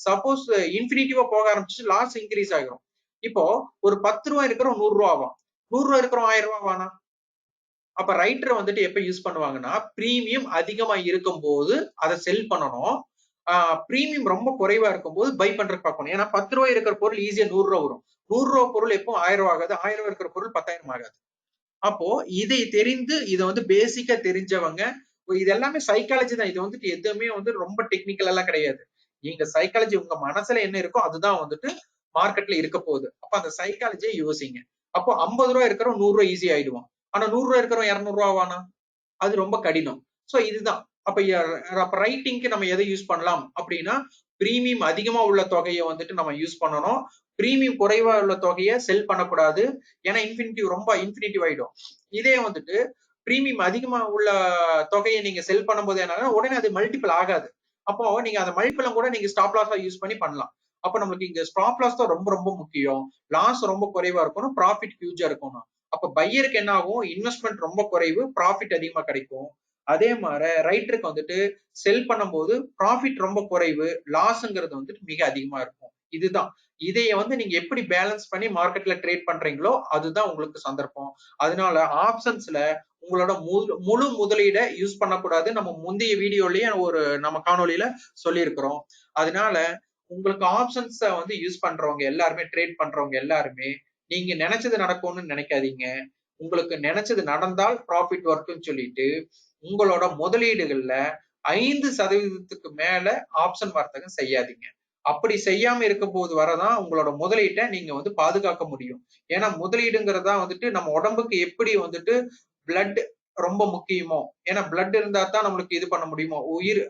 சப்போஸ் இன்ஃபினிட்டிவா போக ஆரம்பிச்சு லாஸ் இன்க்ரீஸ் ஆகிரும். இப்போ ஒரு 10 ரூபாய் இருக்கிறோம் 100 ரூபா ஆகும். 100 ரூபாய் இருக்கிறோம் 1000 ரூபாய் ஆவானா? அப்ப ரைட்டர் வந்துட்டு எப்ப யூஸ் பண்ணுவாங்கன்னா, பிரீமியம் அதிகமா இருக்கும்போது அத செல் பண்ணணும். பிரீமியம் ரொம்ப குறைவா இருக்கும்போது பை பண்றதுக்கு பார்க்கணும். ஏன்னா 10 ரூபாய் இருக்கிற பொருள் ஈஸியா 100 ரூபாய் வரும். 100 ரூபாய் பொருள் எப்பவும் 1000 ரூபாய் ஆகாது. 1000 ரூபாய் இருக்கிற பொருள் 10,000 ஆகாது. அப்போ இதை தெரிந்து இத வந்து பேசிக்கா தெரிஞ்சவங்க இது எல்லாமே சைக்காலஜி தான். இது வந்துட்டு எதுவுமே வந்து ரொம்ப டெக்னிக்கல் எல்லாம் கிடையாது. நீங்க சைக்காலஜி உங்க மனசுல என்ன இருக்கோ அதுதான் வந்துட்டு மார்க்கெட்ல இருக்க போகுது. அப்ப அந்த சைக்காலஜியை யோசிங்க. அப்போ 50 ரூபாய் இருக்கிறவன் 100 ரூபாய் ஈஸி ஆயிடுவான். ஆனா 100 ரூபாய் இருக்கிறவன் 200 ரூபாய் ஆவானா? அது ரொம்ப கடினம். சோ இதுதான். அப்ப ரைட்டிங்க்கு நம்ம எதை யூஸ் பண்ணலாம் அப்படின்னா, பிரீமியம் அதிகமா உள்ள தொகையை வந்துட்டு நம்ம யூஸ் பண்ணணும். பிரீமியம் குறைவா உள்ள தொகையை செல் பண்ணக்கூடாது. ஏன்னா இன்ஃபினிட்டிவ் ஆயிடும். இதே வந்துட்டு பிரீமியம் அதிகமா உள்ள தொகையை நீங்க செல் பண்ணும்போது என்ன உடனே அது மல்டிபிள் ஆகாது. அப்போ நீங்க அந்த மல்டிபிளம் கூட நீங்க ஸ்டாப் லாஸா யூஸ் பண்ணி பண்ணலாம். அப்ப நம்மளுக்கு இங்க ஸ்டாப் லாஸ் தான் ரொம்ப ரொம்ப முக்கியம். லாஸ் ரொம்ப குறைவா இருக்கணும், ப்ராஃபிட் ஹியூஜா இருக்கணும். அப்ப பையருக்கு என்ன ஆகும், இன்வெஸ்ட்மெண்ட் ரொம்ப குறைவு, ப்ராஃபிட் அதிகமா கிடைக்கும். அதே மாதிரி ரைட்டருக்கு வந்துட்டு செல் பண்ணும்போது ப்ராஃபிட் ரொம்ப குறைவு, லாஸ்ங்கிறது வந்துட்டு மிக அதிகமா இருக்கும். இதுதான். இதைய வந்து நீங்க எப்படி பேலன்ஸ் பண்ணி மார்க்கெட்ல ட்ரேட் பண்றீங்களோ அதுதான் உங்களுக்கு சந்தர்ப்பம். அதனால ஆப்ஷன்ஸ்ல உங்களோட முழு முதலீட யூஸ் பண்ணக்கூடாது. நம்ம முந்தைய வீடியோலயே நம்ம காணொலியில சொல்லியிருக்கிறோம். அதனால உங்களுக்கு ஆப்ஷன்ஸ வந்து யூஸ் பண்றவங்க எல்லாருமே, ட்ரேட் பண்றவங்க எல்லாருமே நீங்க நினைச்சது நடக்கும்னு நினைக்காதீங்க. உங்களுக்கு நினைச்சது நடந்தால் ப்ராஃபிட் வரும்னு சொல்லிட்டு உங்களோட முதலீடுகள்ல 5% மேல ஆப்ஷன் வர்த்தகம் செய்யாதீங்க. அப்படி செய்யாம இருக்கும் போது வரதான் உங்களோட முதலீட்டை நீங்க வந்து பாதுகாக்க முடியும். ஏன்னா முதலீடுங்கிறதா வந்துட்டு நம்ம உடம்புக்கு எப்படி வந்துட்டு பிளட் ரொம்ப முக்கியமோ, ஏன்னா பிளட் இருந்தா தான் நம்மளுக்கு இது பண்ண முடியுமோ, உயிர்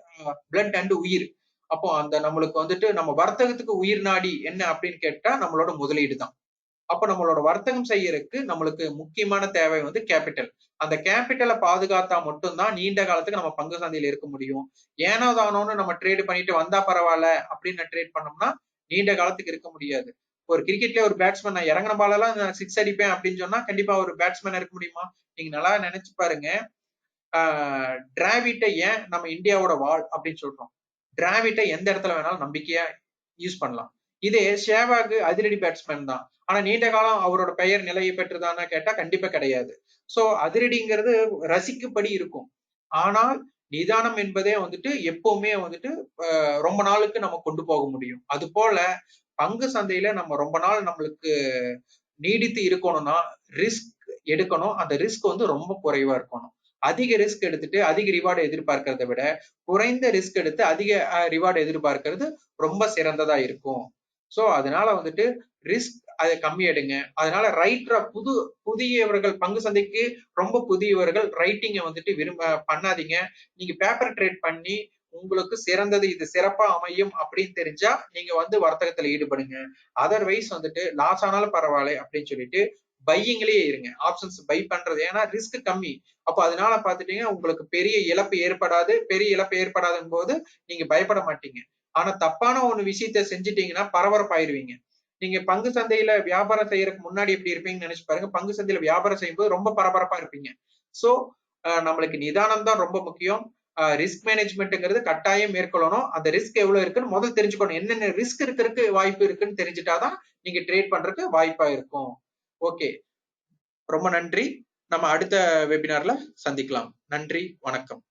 பிளட் அண்ட் உயிர். அப்போ அந்த நம்மளுக்கு வந்துட்டு நம்ம வர்த்தகத்துக்கு உயிர் நாடி என்ன அப்படின்னு கேட்டா நம்மளோட முதலீடு தான். அப்ப நம்மளோட வர்த்தகம் செய்யறதுக்கு நம்மளுக்கு முக்கியமான தேவை வந்து கேபிட்டல். அந்த கேபிட்டலை பாதுகாத்தா மட்டும்தான் நீண்ட காலத்துக்கு நம்ம பங்கு சந்தையில இருக்க முடியும். ஏனோ தானோன்னு நம்ம ட்ரேட் பண்ணிட்டு வந்தா பரவாயில்ல அப்படின்னு ட்ரேட் பண்ணோம்னா நீண்ட காலத்துக்கு இருக்க முடியாது. ஒரு கிரிக்கெட்ல ஒரு பேட்ஸ்மேன் நான் இறங்கின பாலெல்லாம் நான் சிக்ஸ் அடிப்பேன் அப்படின்னு சொன்னா கண்டிப்பா ஒரு பேட்ஸ்மேன் இருக்க முடியுமா? நீங்க நல்லா நினைச்சு பாருங்க. டிராவிட்டை ஏன் நம்ம இந்தியாவோட வால் அப்படின்னு சொல்றோம். டிராவிட்டை எந்த இடத்துல வேணாலும் நம்பிக்கையா யூஸ் பண்ணலாம். இதே சேவாக் அதிரடி பேட்ஸ்மேன் தான். ஆனா நீண்ட காலம் அவரோட பெயர் நிலையை பெற்றதானா கேட்டா கண்டிப்பா கிடையாது. சோ அதிரடிங்கிறது ரசிக்கும்படி இருக்கும். ஆனால் நிதானம் என்பதே வந்துட்டு எப்பவுமே வந்துட்டு ரொம்ப நாளுக்கு நம்ம கொண்டு போக முடியும். அது போல பங்கு சந்தையில நம்ம ரொம்ப நாள் நம்மளுக்கு நீடித்து இருக்கணும்னா ரிஸ்க் எடுக்கணும். அந்த ரிஸ்க் வந்து ரொம்ப குறைவா இருக்கணும். அதிக ரிஸ்க் எடுத்துட்டு அதிக ரிவார்டு எதிர்பார்க்கிறதை விட குறைந்த ரிஸ்க் எடுத்து அதிக ரிவார்டு எதிர்பார்க்கிறது ரொம்ப சிறந்ததா இருக்கும். சோ அதனால வந்துட்டு ரிஸ்க் அதை கம்மி எடுங்க. அதனால ரைட்டரா புதியவர்கள் பங்கு சந்தைக்கு ரொம்ப புதியவர்கள் ரைட்டிங்கை வந்துட்டு பண்ணாதீங்க. நீங்க பேப்பர் ட்ரேட் பண்ணி உங்களுக்கு சிறந்தது இது சிறப்பா அமையும் அப்படின்னு தெரிஞ்சா நீங்க வந்து வர்த்தகத்துல ஈடுபடுங்க. அதர்வைஸ் வந்துட்டு லாஸ் ஆனாலும் பரவாயில்ல அப்படின்னு சொல்லிட்டு பையிங்லயே இருங்க. ஆப்ஷன்ஸ் பை பண்றது ஏன்னா ரிஸ்க் கம்மி. அப்ப அதனால பாத்துட்டீங்கன்னா உங்களுக்கு பெரிய இழப்பு ஏற்படாது. பெரிய இழப்பு ஏற்படாதும் போது நீங்க பயப்பட மாட்டீங்க. ஆனா தப்பான ஒரு விஷயத்த செஞ்சுட்டீங்கன்னா பரபரப்பாயிருவீங்க. நீங்க பங்கு சந்தையில வியாபாரம் செய்யறதுக்கு முன்னாடி எப்படி இருப்பீங்கன்னு நினைச்சு பாருங்க. பங்கு சந்தையில வியாபாரம் செய்யும்போது ரொம்ப பரபரப்பா இருப்பீங்க. சோ நம்மளுக்கு நிதானம் தான் ரொம்ப முக்கியம். ரிஸ்க் மேனேஜ்மெண்ட்ங்கிறது கட்டாயம் மேற்கொள்ளணும். அந்த ரிஸ்க் எவ்வளவு இருக்குன்னு முதல்ல தெரிஞ்சுக்கணும். என்னென்ன ரிஸ்க் இருக்கிறதுக்கு வாய்ப்பு இருக்குன்னு தெரிஞ்சுட்டாதான் நீங்க ட்ரேட் பண்றதுக்கு வாய்ப்பா இருக்கும். ஓகே, ரொம்ப நன்றி. நம்ம அடுத்த வெபினார்ல சந்திக்கலாம். நன்றி, வணக்கம்.